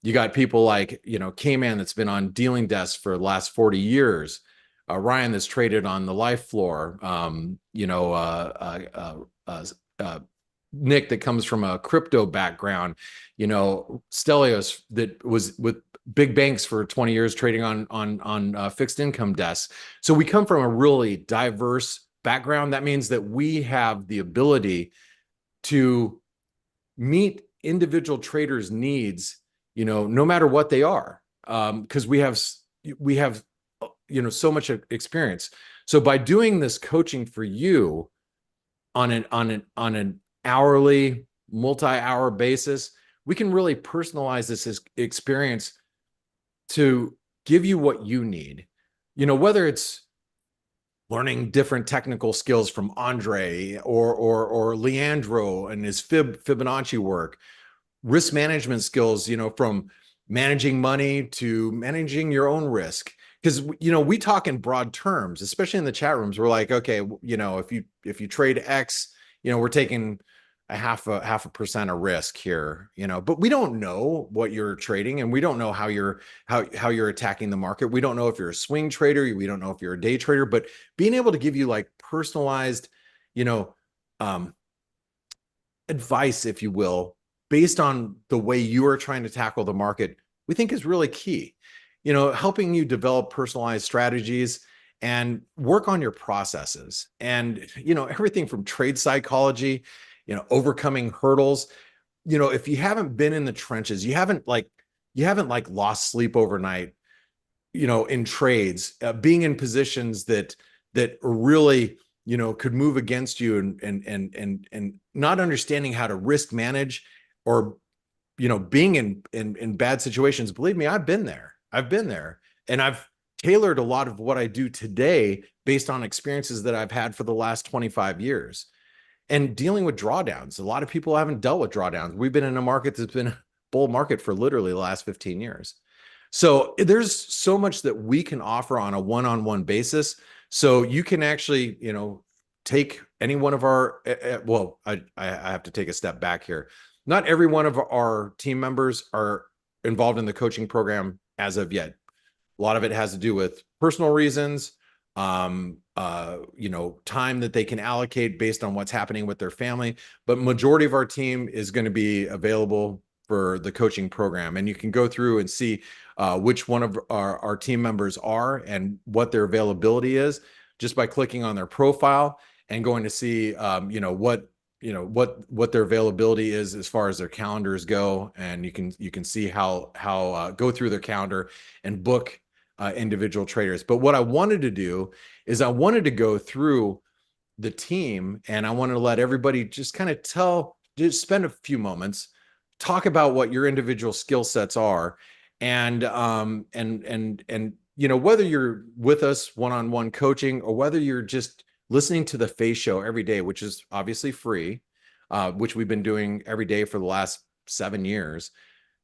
You got people like, K-Man that's been on dealing desks for the last 40 years. Ryan that's traded on the life floor. Nick that comes from a crypto background. Stelios that was with big banks for 20 years trading on fixed income desks. So we come from a really diverse background. That means that we have the ability to meet individual traders' needs, no matter what they are, because we have so much experience. So by doing this coaching for you on an hourly, multi-hour basis, we can really personalize this experience to give you what you need. You know, whether it's learning different technical skills from Andre or Leandro and his Fibonacci work, risk management skills, you know, from managing money to managing your own risk. Because, you know, we talk in broad terms, especially in the chat rooms. We're like, okay, you know, if you trade X, you know, we're taking a half a percent of risk here, you know, but we don't know what you're trading, and we don't know how you're attacking the market. We don't know if you're a swing trader, we don't know if you're a day trader, but being able to give you like personalized, you know, advice, if you will, based on the way you are trying to tackle the market, we think is really key. You know, helping you develop personalized strategies and work on your processes, and, you know, everything from trade psychology, you know, overcoming hurdles. You know, if you haven't been in the trenches, you haven't lost sleep overnight, you know, in trades, being in positions that really, you know, could move against you, and not understanding how to risk manage, or, you know, being in bad situations. Believe me, I've been there, and I've tailored a lot of what I do today based on experiences that I've had for the last 25 years. And dealing with drawdowns. A lot of people haven't dealt with drawdowns. We've been in a market that's been a bull market for literally the last 15 years. So there's so much that we can offer on a one-on-one basis. So you can actually, you know, take any one of our, well, I have to take a step back here. Not every one of our team members are involved in the coaching program as of yet. A lot of it has to do with personal reasons, you know, time that they can allocate based on what's happening with their family. But majority of our team is going to be available for the coaching program. And you can go through and see which one of our team members are and what their availability is just by clicking on their profile and going to see, you know, what their availability is as far as their calendars go. And you can see how go through their calendar and book individual traders. But what I wanted to do is I wanted to go through the team, and I wanted to let everybody just kind of just spend a few moments, talk about what your individual skill sets are, and you know, whether you're with us one-on-one coaching or whether you're just listening to the F.A.C.E show every day, which is obviously free, which we've been doing every day for the last 7 years.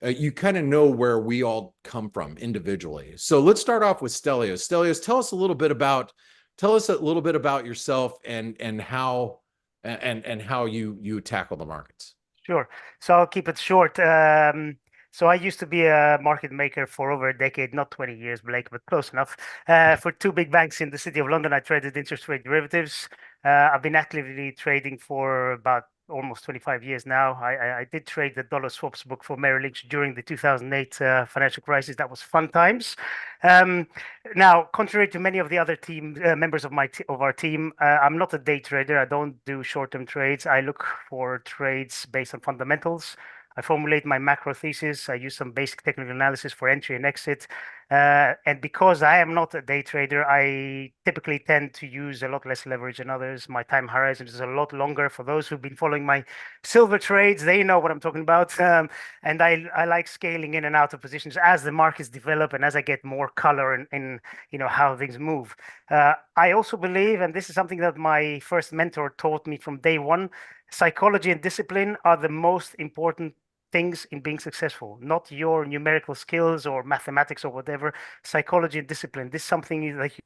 You kind of know where we all come from individually. So let's start off with Stelios. Stelios, tell us a little bit about yourself and how you tackle the markets. Sure. So I'll keep it short. So I used to be a market maker for over a decade, not 20 years, Blake, but close enough. For 2 big banks in the City of London, I traded interest rate derivatives. I've been actively trading for about almost 25 years now. I did trade the dollar swaps book for Merrill Lynch during the 2008 financial crisis. That was fun times. Now, contrary to many of the other team members of our team, I'm not a day trader. I don't do short-term trades. I look for trades based on fundamentals. I formulate my macro thesis. I use some basic technical analysis for entry and exit. And because I am not a day trader, I typically tend to use a lot less leverage than others. My time horizon is a lot longer. For those who've been following my silver trades, they know what I'm talking about. And I like scaling in and out of positions as the markets develop and as I get more color in you know, how things move. I also believe, and this is something that my first mentor taught me from day one, psychology and discipline are the most important things in being successful, not your numerical skills or mathematics or whatever. Psychology and discipline. This is something that you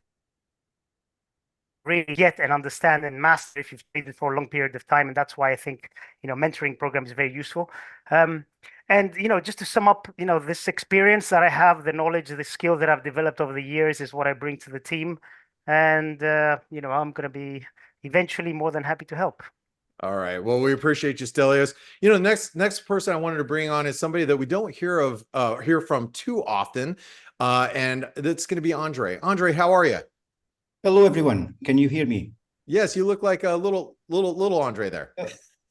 really get and understand and master if you've traded for a long period of time. And that's why I think, you know, mentoring program is very useful. And, you know, just to sum up, you know, this experience that I have, the knowledge, the skill that I've developed over the years is what I bring to the team. And, you know, I'm going to be eventually more than happy to help. All right. Well, we appreciate you, Stelios. You know, next person I wanted to bring on is somebody that we don't hear from too often, and that's going to be Andre. Andre, how are you? Hello, everyone. Can you hear me? Yes, you look like a little Andre there.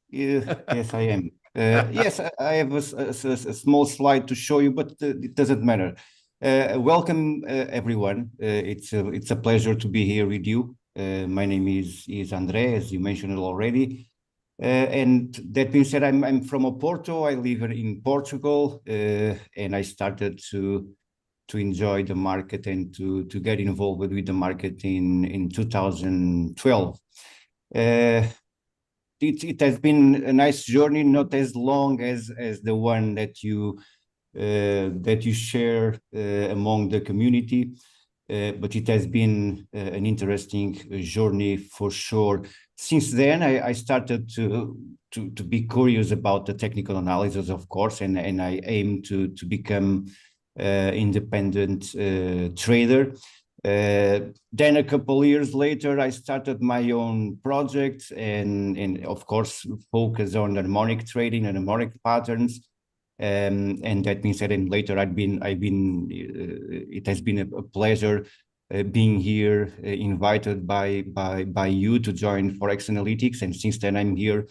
Yes, I am. Yes, I have a small slide to show you, but it doesn't matter. Welcome, everyone. It's a pleasure to be here with you. My name is Andre, as you mentioned already. And that being said, I'm from Oporto. I live in Portugal, and I started to enjoy the market and to get involved with the market in 2012. It has been a nice journey, not as long as the one that you share among the community, but it has been an interesting journey for sure. Since then, I started to be curious about the technical analysis, of course, and I aim to become independent trader. Then a couple of years later, I started my own project and of course focus on harmonic trading and harmonic patterns. And that means that later it has been a pleasure being here, invited by you to join ForexAnalytix, and since then I'm here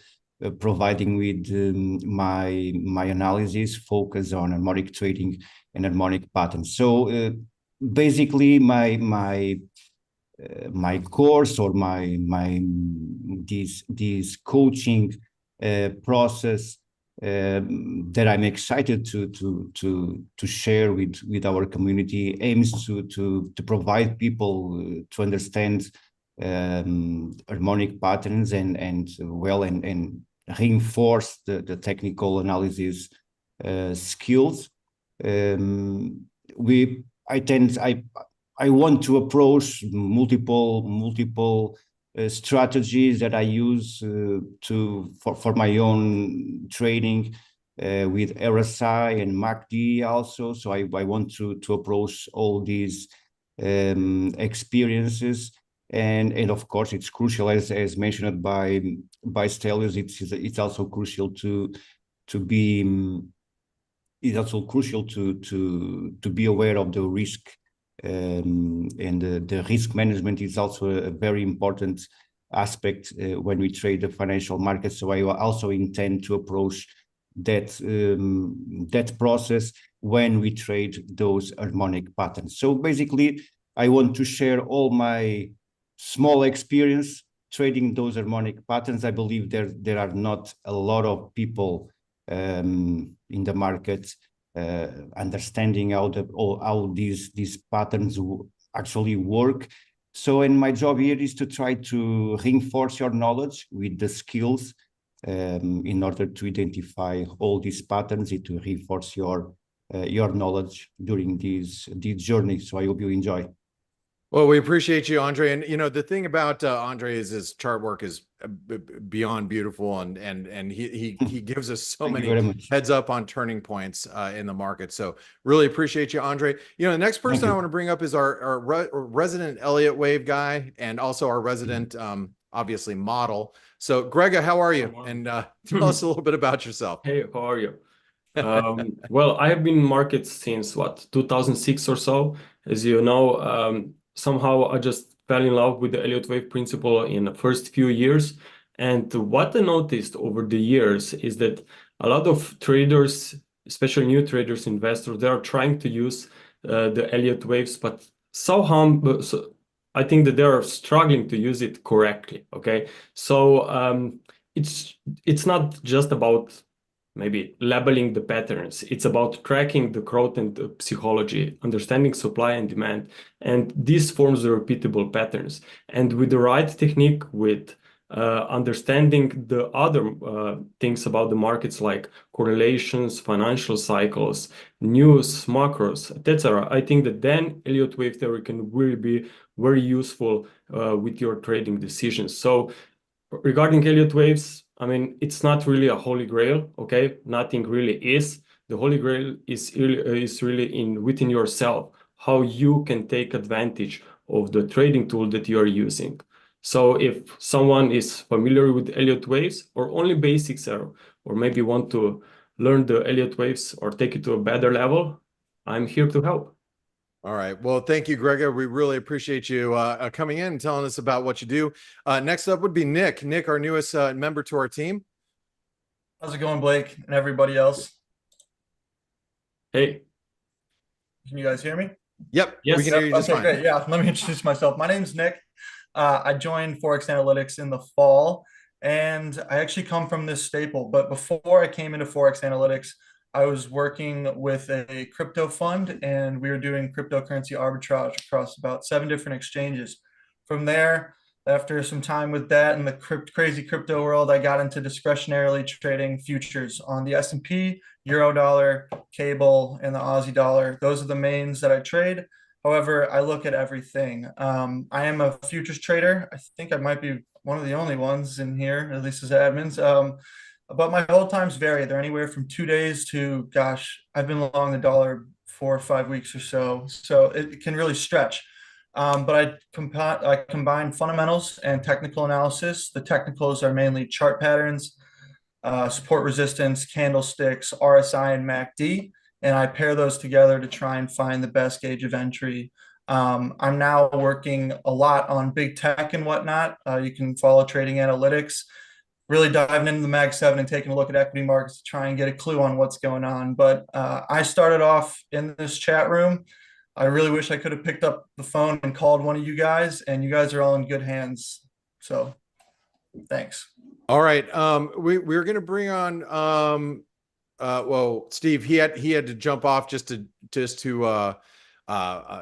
providing with my analysis focus on harmonic trading and harmonic patterns. So basically my course or this coaching process that I'm excited to share with our community aims to provide people to understand harmonic patterns and reinforce the technical analysis skills. I want to approach multiple strategies that I use for my own trading with RSI and MACD also. So I want to approach all these experiences, and of course it's crucial, as mentioned by Stelios. It's also crucial to be. It's also crucial to be aware of the risk, and the risk management is also a very important aspect when we trade the financial market. So I also intend to approach that process when we trade those harmonic patterns. So basically, I want to share all my small experience trading those harmonic patterns. I believe there are not a lot of people in the market understanding how these patterns actually work. So, and my job here is to try to reinforce your knowledge with the skills in order to identify all these patterns and to reinforce your knowledge during this journey. So I hope you enjoy. Well, we appreciate you, Andre. And you know, the thing about Andre is his chart work is beyond beautiful, and he gives us so many heads up on turning points in the market. So really appreciate you, Andre. You know, the next person I want to bring up is our resident Elliott wave guy, and also our resident obviously model. So Grega, how are you? And tell us a little bit about yourself. Hey, how are you? Well, I have been in markets since 2006 or so. As you know, somehow I just fell in love with the Elliott wave principle in the first few years. And what I noticed over the years is that a lot of traders, especially new traders, investors, they are trying to use the Elliott waves, but somehow I think that they are struggling to use it correctly. Okay, so it's not just about maybe labeling the patterns. It's about tracking the growth and the psychology, understanding supply and demand, and this forms the repeatable patterns. And with the right technique, with understanding the other things about the markets like correlations, financial cycles, news, macros, etc., I think that then Elliott wave theory can really be very useful with your trading decisions. So regarding Elliott waves, I mean, it's not really a holy grail, okay? Nothing really is. The holy grail is really within yourself, how you can take advantage of the trading tool that you are using. So if someone is familiar with Elliott waves or only basics or maybe want to learn the Elliott waves or take it to a better level, I'm here to help. All right. Well, thank you, Grega. We really appreciate you coming in and telling us about what you do. Next up would be Nick. Nick, our newest member to our team. How's it going, Blake, and everybody else? Hey. Can you guys hear me? Yep. Yes. We can hear you just fine. Great. Yeah. Let me introduce myself. My name's Nick. I joined ForexAnalytix in the fall, And I actually come from this staple, but before I came into ForexAnalytix, I was working with a crypto fund, and we were doing cryptocurrency arbitrage across about 7 different exchanges. From there, after some time with that in the crazy crypto world, I got into discretionarily trading futures on the S&P, Eurodollar, Cable, and the Aussie dollar. Those are the mains that I trade. However, I look at everything. I am a futures trader. I think I might be one of the only ones in here, at least as admins. But my hold times vary. They're anywhere from 2 days to, gosh, I've been long the dollar 4 or 5 weeks or so. So it can really stretch. But I combine fundamentals and technical analysis. The technicals are mainly chart patterns, support resistance, candlesticks, RSI, and MACD. And I pair those together to try and find the best gauge of entry. I'm now working a lot on big tech and whatnot. You can follow Trading Analytics, really diving into the Mag 7 and taking a look at equity markets to try and get a clue on what's going on. But I started off in this chat room. I really wish I could have picked up the phone and called one of you guys, and you guys are all in good hands. So thanks. All right. We're going to bring on, well, Steve, he had to jump off just to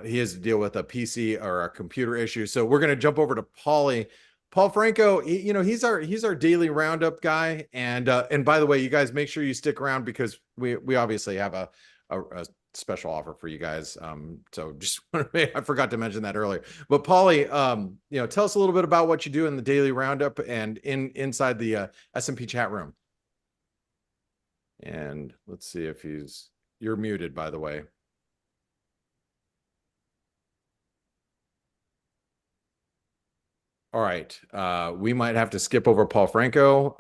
he has to deal with a PC or a computer issue. So we're going to jump over to Paulie. Paul Franco, he's our daily roundup guy. And by the way, you guys make sure you stick around because we obviously have a special offer for you guys. So just I forgot to mention that earlier. But Paulie, tell us a little bit about what you do in the daily roundup and inside the S&P chat room. And let's see if you're muted, by the way. All right. We might have to skip over Paul Franco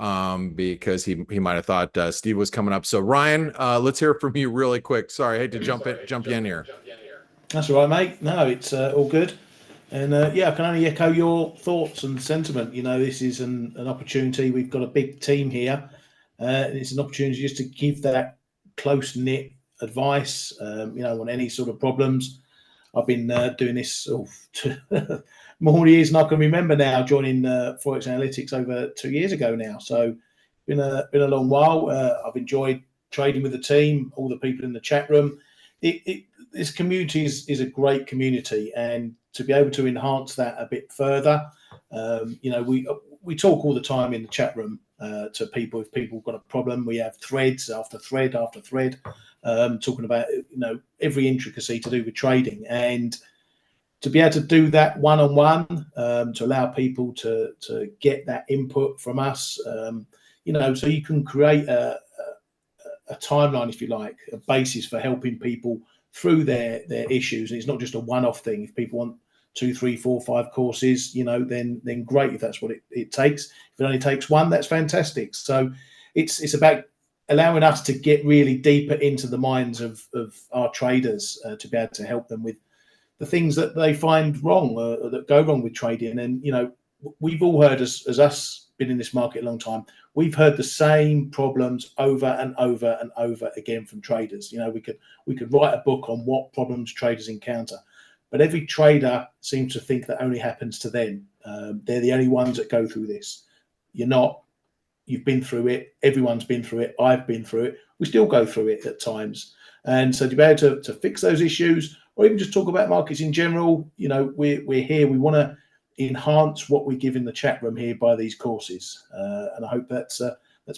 because he might have thought Steve was coming up. So Ryan, let's hear from you really quick. Sorry, I hate to jump in here. That's all right, mate. No, it's all good. And yeah, I can only echo your thoughts and sentiment. This is an opportunity. We've got a big team here. And it's an opportunity just to give that close-knit advice, on any sort of problems. I've been doing this more years than I can remember now, joining ForexAnalytix over 2 years ago now. So been a long while. I've enjoyed trading with the team, all the people in the chat room. This community is a great community, and to be able to enhance that a bit further, we talk all the time in the chat room to people. If people have got a problem, we have threads after thread after thread, talking about every intricacy to do with trading, and to be able to do that one-on-one, to allow people to get that input from us, so you can create a timeline, if you like, a basis for helping people through their issues. And it's not just a one-off thing. If people want 2, 3, 4, 5 courses, then great. If that's what it takes. If it only takes one, that's fantastic. So it's about allowing us to get really deeper into the minds of our traders, to be able to help them with the things that they find wrong, that go wrong with trading. And we've all heard, as us been in this market a long time, we've heard the same problems over and over and over again from traders. We could write a book on what problems traders encounter, but every trader seems to think that only happens to them. They're the only ones that go through this. You're not. You've been through it. Everyone's been through it. I've been through it. We still go through it at times. And so to be able to fix those issues, or even just talk about markets in general, we're here. We want to enhance what we give in the chat room here by these courses, and I hope that's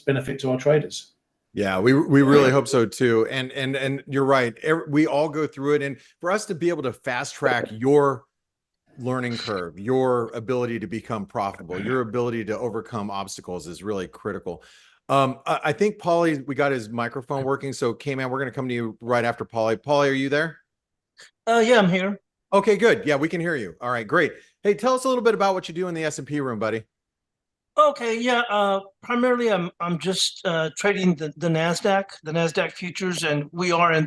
benefit to our traders. Yeah, we really hope so too. And you're right. We all go through it, and for us to be able to fast track your learning curve, your ability to become profitable, your ability to overcome obstacles is really critical. I think Paulie, we got his microphone working. So K-Man, we're going to come to you right after Paulie. Paulie, are you there? Yeah, I'm here. Okay, good. Yeah, we can hear you. All right, great. Hey, tell us a little bit about what you do in the S&P room, buddy. Okay, yeah. Primarily, I'm just trading the Nasdaq futures, and we are in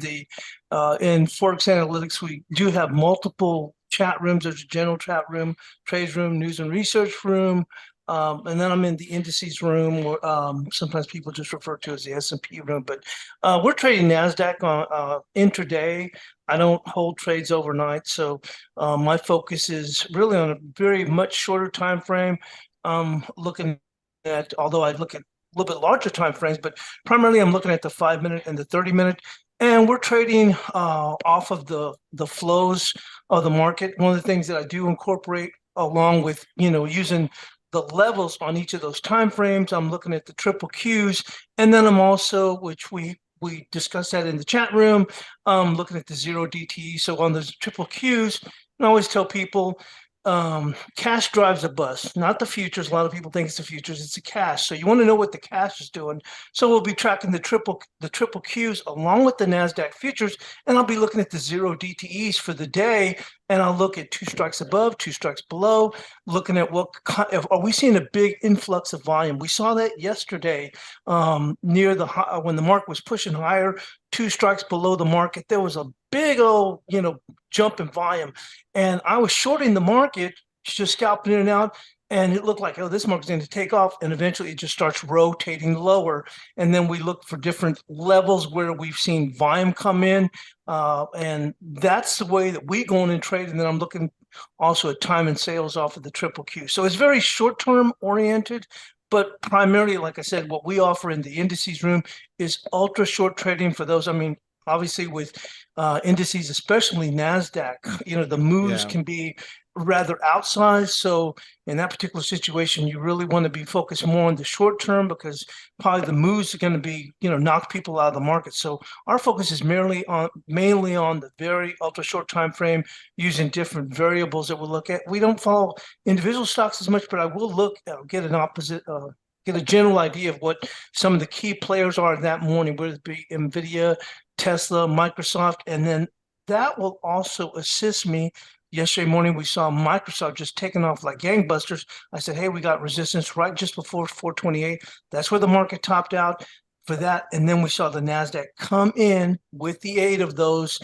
ForexAnalytix. We do have multiple chat rooms. There's a general chat room, trades room, news and research room, and then I'm in the indices room, where sometimes people just refer to as the S&P room. But we're trading Nasdaq on intraday. I don't hold trades overnight, so my focus is really on a very much shorter time frame. Looking at, although I look at a little bit larger time frames, but primarily I'm looking at the 5-minute and the 30-minute. And we're trading off of the flows of the market. One of the things that I do incorporate along with, using the levels on each of those time frames, I'm looking at the triple Qs, and then I'm also, which we discussed that in the chat room, looking at the 0 DTE. So on those triple Qs, I always tell people, cash drives a bus, not the futures. A lot of people think it's the futures, it's the cash. So you want to know what the cash is doing. So we'll be tracking the triple Qs along with the NASDAQ futures, and I'll be looking at the 0 DTEs for the day, and I'll look at 2 strikes above, 2 strikes below, looking at are we seeing a big influx of volume? We saw that yesterday near the when the market was pushing higher, 2 strikes below the market, there was a big old, jump in volume. And I was shorting the market, just scalping in and out, and it looked like, oh, this market's going to take off. And eventually it just starts rotating lower. And then we look for different levels where we've seen volume come in. And that's the way that we go in and trade. And then I'm looking also at time and sales off of the triple Q. So it's very short-term oriented. But primarily, like I said, what we offer in the indices room is ultra short trading for those. I mean, obviously with indices, especially NASDAQ, the moves can be rather outsized. So in that particular situation, you really want to be focused more on the short term, because probably the moves are going to be, knock people out of the market. So our focus is mainly on the very ultra short time frame, using different variables that we'll look at. We don't follow individual stocks as much, but I will look, get a general idea of what some of the key players are that morning, whether it be NVIDIA, Tesla, Microsoft, and then that will also assist me. Yesterday morning, we saw Microsoft just taking off like gangbusters. I said, hey, we got resistance right just before 428. That's where the market topped out for that. And then we saw the NASDAQ come in with the aid of those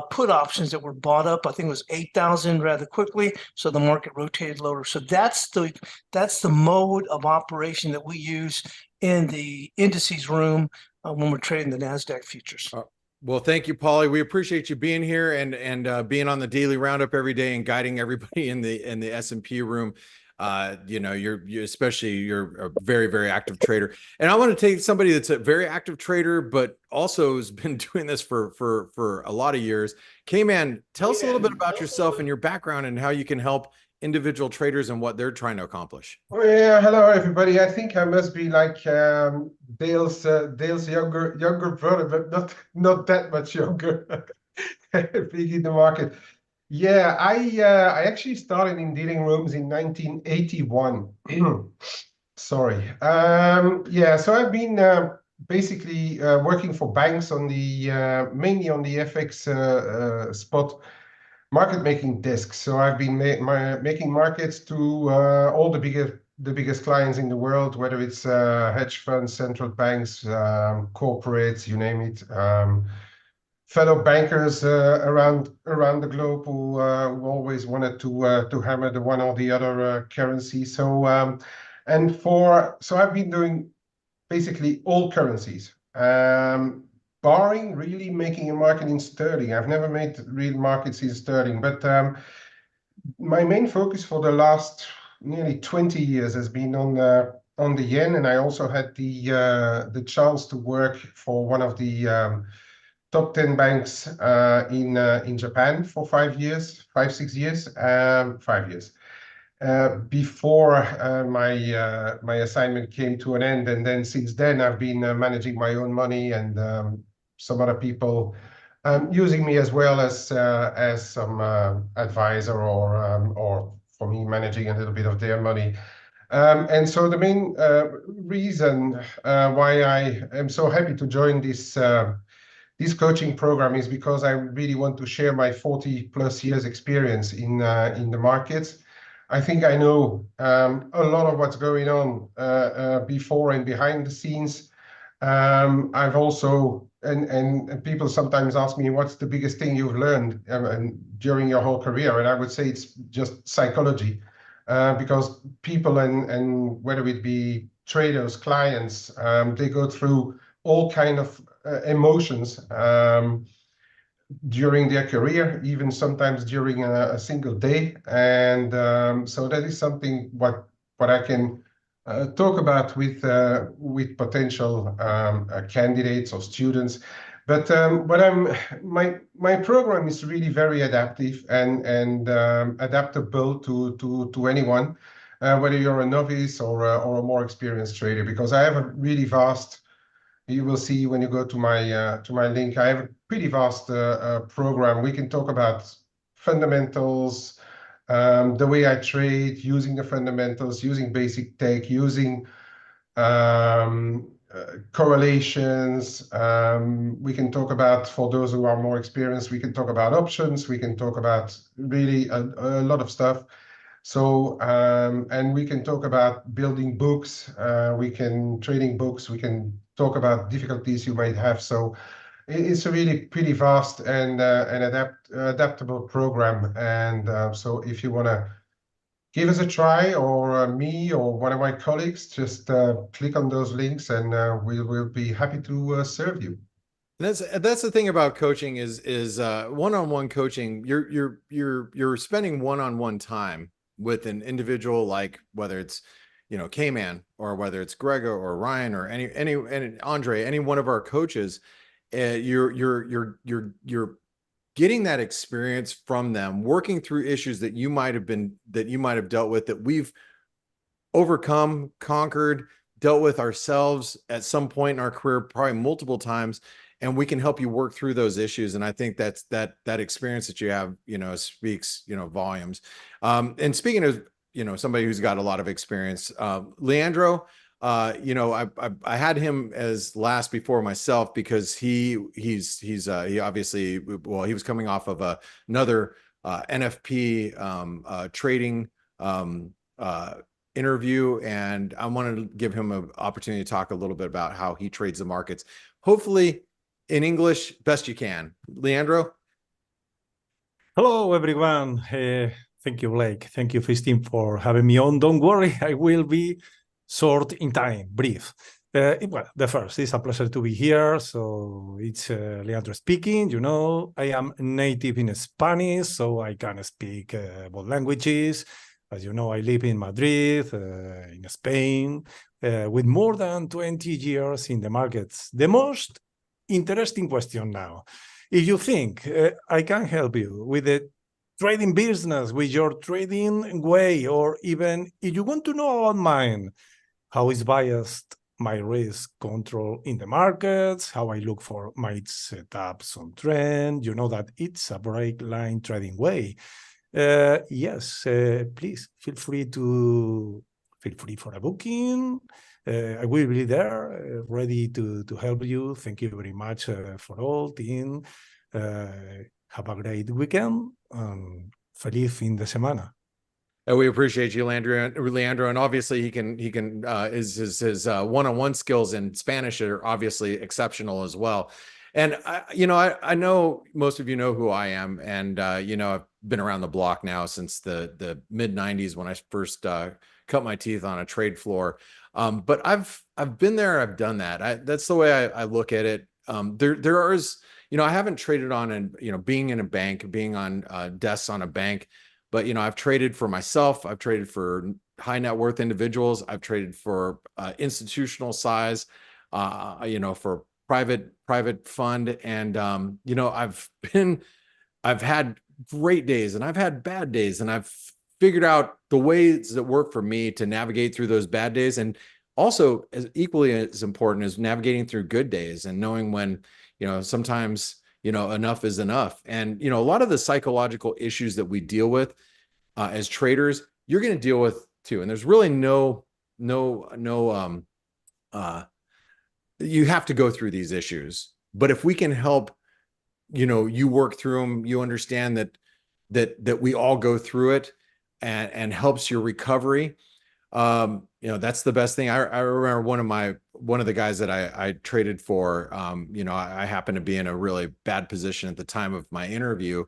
put options that were bought up. I think it was 8,000 rather quickly. So the market rotated lower. So that's the mode of operation that we use in the indices room when we're trading the NASDAQ futures. Well, thank you, Paulie. We appreciate you being here and being on the daily roundup every day and guiding everybody in the S&P room. You're a very, very active trader. And I want to take somebody that's a very active trader, but also has been doing this for a lot of years. K-Man, tell us a little bit about yourself and your background and how you can help individual traders and what they're trying to accomplish. Oh, yeah, hello everybody. I think I must be like Dale's younger brother, but not that much younger. Big in the market. Yeah, I actually started in dealing rooms in 1981. Sorry. Yeah, so I've been basically working for banks on the mainly on the FX spot market making desks. So I've been making markets to all the biggest clients in the world, whether it's hedge funds, central banks, corporates, you name it. Fellow bankers around the globe who always wanted to hammer the one or the other currency. So I've been doing basically all currencies, barring really making a market in sterling. I've never made real markets in sterling, but my main focus for the last nearly 20 years has been on the yen, and I also had the chance to work for one of the top 10 banks in Japan for 5 years, 6 years, 5 years. Before my assignment came to an end, and then since then I've been managing my own money, and some other people using me as well as some advisor or for me managing a little bit of their money. And so the main reason why I am so happy to join this coaching program is because I really want to share my 40+ years experience in the markets. I think I know a lot of what's going on before and behind the scenes. I've also, and people sometimes ask me, what's the biggest thing you've learned during your whole career? And I would say it's just psychology, because people and whether it be traders, clients, they go through all kind of emotions during their career, even sometimes during a single day. And so that is something what I can talk about with potential candidates or students. But my program is really very adaptive and adaptable to anyone, whether you're a novice or a more experienced trader. Because I have a really vast, you will see when you go to my link, I have a pretty vast program. We can talk about fundamentals, the way I trade, using the fundamentals, using basic tech, using correlations. We can talk about, for those who are more experienced, we can talk about options. We can talk about really a lot of stuff. So, and we can talk about building books. We can trading books. We can talk about difficulties you might have. So it's a really pretty vast and adaptable program. And so if you want to give us a try, or me or one of my colleagues, just click on those links, and we'll be happy to serve you. That's the thing about coaching is one-on-one coaching. You're spending one-on-one time with an individual, like whether it's K-Man, or whether it's Gregor or Ryan or any Andre, any one of our coaches. You're getting that experience from them, working through issues that you might have dealt with, that we've overcome, conquered, dealt with ourselves at some point in our career, probably multiple times, and we can help you work through those issues. And I think that experience that you have, speaks, volumes. And speaking of, somebody who's got a lot of experience, Leandro, I had him as last before myself, because he obviously, well, he was coming off of another NFP trading interview, and I wanted to give him an opportunity to talk a little bit about how he trades the markets, hopefully in English, best you can. Leandro? Hello, everyone. Thank you, Blake. Thank you, F.A.C.E, for having me on. Don't worry, I will be short in time, brief. Well, the first, it's a pleasure to be here. So it's Leandro speaking. I am native in Spanish, so I can speak both languages. As you know, I live in Madrid, in Spain, with more than 20 years in the markets. The most interesting question now, if you think I can help you with the trading business, with your trading way, or even if you want to know about mine, how is biased my risk control in the markets, how I look for my setups on trend, that it's a break line trading way. Yes, please feel free for a booking. I will be there, ready to help you. Thank you very much for all, team. Have a great weekend. Feliz fin de semana. We appreciate you, Leandro, and obviously he can his one-on-one skills in Spanish are obviously exceptional as well. And I know most of you know who I am, and I've been around the block now since the mid 90s when I first cut my teeth on a trade floor. But I've been there, I've done that. That's the way I look at it. There is, I haven't traded on, and being in a bank, being on desks on a bank. But, I've traded for myself. I've traded for high net worth individuals. I've traded for institutional size, for private fund. And, I've had great days and I've had bad days, and I've figured out the ways that work for me to navigate through those bad days. And also, as equally as important, is navigating through good days and knowing when, sometimes enough is enough. And, a lot of the psychological issues that we deal with as traders, you're going to deal with too. And there's really you have to go through these issues. But if we can help, you work through them, you understand that we all go through it, and helps your recovery. That's the best thing. I remember one of the guys that I traded for, I happened to be in a really bad position at the time of my interview.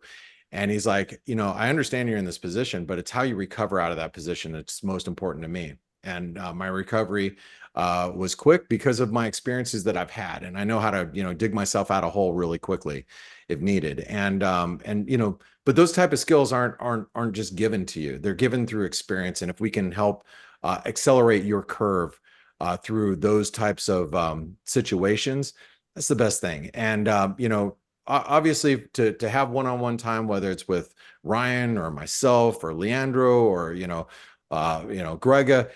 And he's like, I understand you're in this position, but it's how you recover out of that position that's most important to me. And my recovery was quick because of my experiences that I've had. And I know how to, dig myself out of a hole really quickly if needed. And but those type of skills aren't just given to you. They're given through experience. And if we can help accelerate your curve through those types of situations, that's the best thing. And you know, obviously to have one-on-one time, whether it's with Ryan or myself or Leandro or you know, Grega,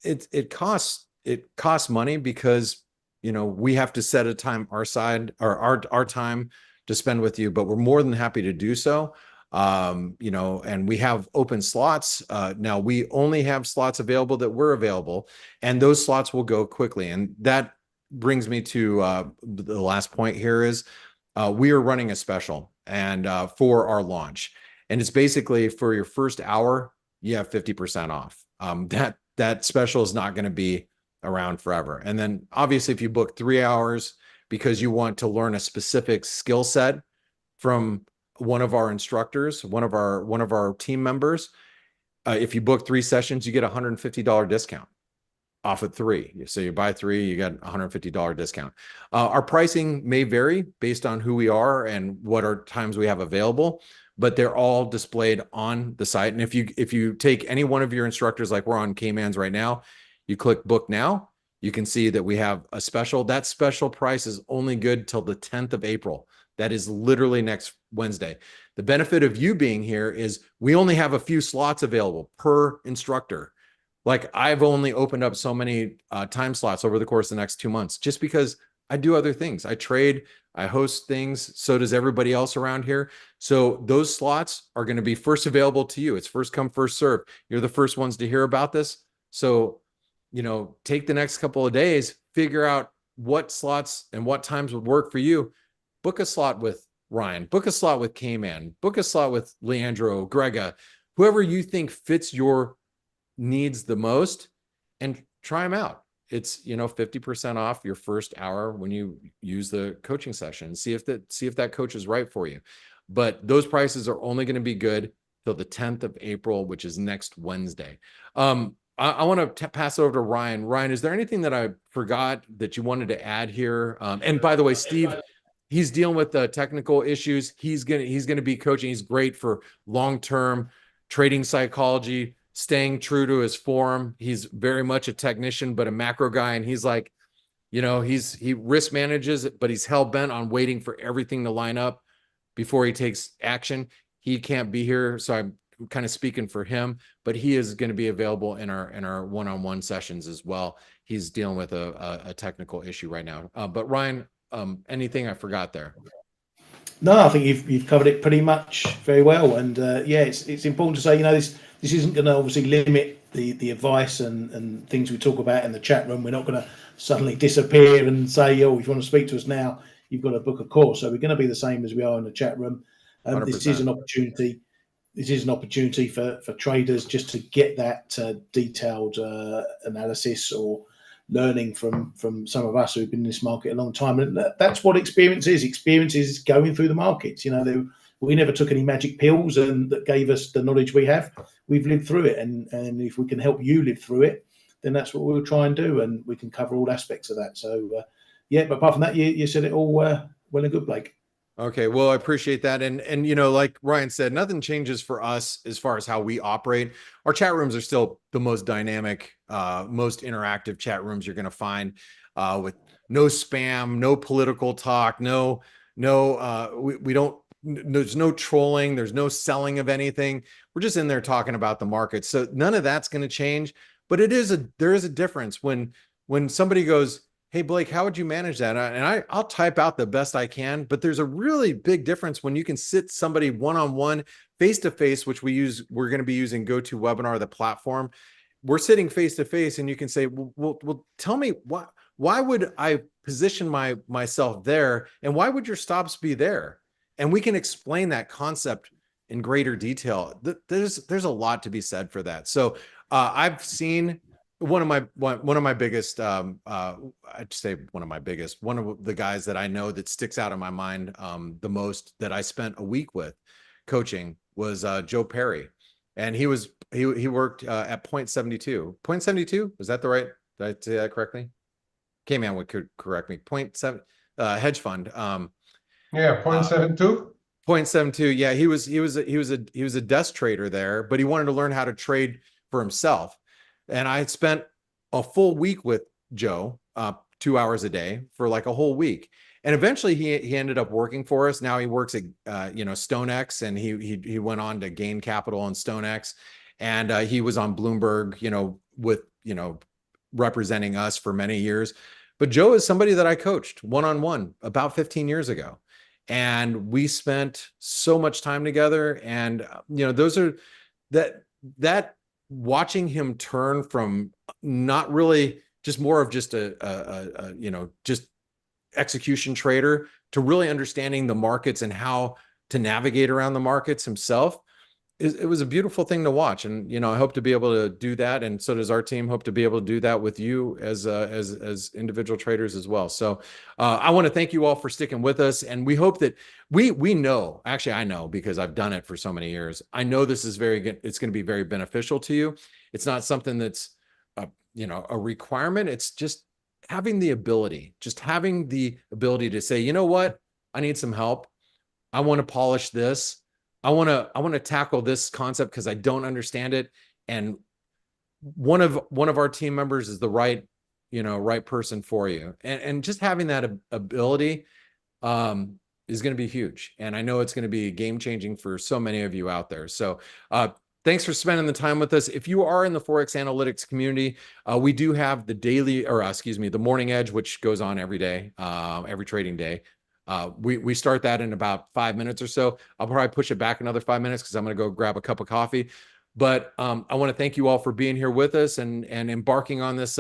it costs money because you know we have to set a time our side or our time to spend with you, but we're more than happy to do so. You know, and we have open slots. Now we only have slots available that we're available, and those slots will go quickly. And that brings me to the last point here is we are running a special and for our launch. And it's basically for your first hour, you have 50% off. That special is not going to be around forever. And then obviously if you book 3 hours because you want to learn a specific skill set from one of our instructors, one of our team members, if you book 3 sessions, you get a $150 discount off of 3. So you buy 3, you get a $150 discount. Our pricing may vary based on who we are and what our times we have available, but they're all displayed on the site. And if you take any one of your instructors, like we're on K-Man's right now, you click book now, you can see that we have a special. That special price is only good till the 10th of April. That is literally next Wednesday. The benefit of you being here is we only have a few slots available per instructor. Like I've only opened up so many time slots over the course of the next 2 months, just because I do other things. I trade, I host things. So does everybody else around here. So those slots are going to be first available to you. It's first come, first serve. You're the first ones to hear about this. So, you know, take the next couple of days, figure out what slots and what times would work for you. Book a slot with Ryan, book a slot with K-Man, book a slot with Leandro, Grega, whoever you think fits your needs the most, and try them out. It's, you know, 50% off your first hour when you use the coaching session. See if that coach is right for you. But those prices are only going to be good till the 10th of April, which is next Wednesday. I want to pass it over to Ryan. Ryan, is there anything that I forgot that you wanted to add here? And by the way, Steve, he's dealing with the technical issues. He's gonna be coaching. He's great for long-term trading psychology, staying true to his form. He's very much a technician, but a macro guy. And he's like, you know, he risk manages, but he's hell bent on waiting for everything to line up before he takes action. He can't be here, so I'm kind of speaking for him, but he is going to be available in our one-on-one sessions as well. He's dealing with a technical issue right now. But Ryan, anything I forgot there? No, I think you've covered it pretty much very well. And yeah, it's important to say, you know, this isn't going to obviously limit the advice and things we talk about in the chat room. We're not going to suddenly disappear and say, oh, if you want to speak to us now, you've got to book a course. So we're going to be the same as we are in the chat room. This is an opportunity. This is an opportunity for traders just to get that detailed analysis or learning from some of us who've been in this market a long time. And that's what experience is. Experience is going through the markets. You know, we never took any magic pills and that gave us the knowledge we have. We've lived through it. And if we can help you live through it, then that's what we'll try and do. And we can cover all aspects of that. So, yeah, but apart from that, you said it all well and good, Blake. Okay, well, I appreciate that. And you know, like Ryan said, nothing changes for us as far as how we operate. Our chat rooms are still the most dynamic, most interactive chat rooms you're going to find, with no spam, no political talk, we don't, there's no trolling, there's no selling of anything. We're just in there talking about the market. So none of that's going to change, but there is a difference when somebody goes, hey, Blake, how would you manage that? And I'll type out the best I can, but there's a really big difference when you can sit somebody one-on-one, face-to-face, which we're going to be using GoToWebinar, the platform. We're sitting face-to-face and you can say, well, tell me why would I position myself there? And why would your stops be there? And we can explain that concept in greater detail. There's a lot to be said for that. So I've seen one of my biggest, I'd say one of the guys that I know that sticks out in my mind the most that I spent a week with coaching was Joe Perry. And he worked at 0.72. 0.72? Was that the right? Did I say that correctly? K-Man would correct me. 0.7 hedge fund. Yeah, 0.72. 0.72. Yeah, he was a desk trader there, but he wanted to learn how to trade for himself. And I had spent a full week with Joe, 2 hours a day for like a whole week. And eventually he ended up working for us. Now he works at, StoneX, and he went on to gain capital on StoneX. And he was on Bloomberg, with, representing us for many years. But Joe is somebody that I coached one-on-one about 15 years ago. And we spent so much time together. And, those are that watching him turn from not really just more of just just execution trader to really understanding the markets and how to navigate around the markets himself. It was a beautiful thing to watch. And, I hope to be able to do that. And so does our team hope to be able to do that with you as individual traders as well. So I want to thank you all for sticking with us. And we hope that we know, actually, I know, because I've done it for so many years. I know this is very good. It's going to be very beneficial to you. It's not something that's, a requirement. It's just having the ability to say, you know what, I need some help. I want to polish this. I want to tackle this concept because I don't understand it. And one of our team members is the right person for you. And just having that ability is going to be huge. And I know it's going to be game changing for so many of you out there. So thanks for spending the time with us. If you are in the ForexAnalytix community, we do have the Morning Edge, which goes on every day, every trading day. We start that in about 5 minutes or so. I'll probably push it back another 5 minutes because I'm going to go grab a cup of coffee. But I want to thank you all for being here with us and embarking on this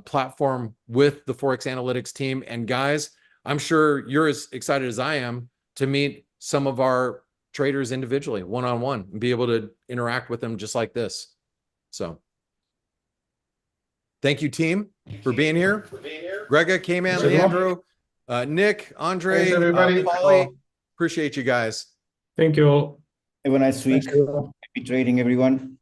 platform with the ForexAnalytix team. And guys, I'm sure you're as excited as I am to meet some of our traders individually, one-on-one, and be able to interact with them just like this. So thank you, team, for being here. Grega, K-Man, Leandro, Nick, Andre, Thanks, everybody. Paulie, appreciate you guys. Thank you all. Have a nice week. Thank you. Happy trading, everyone.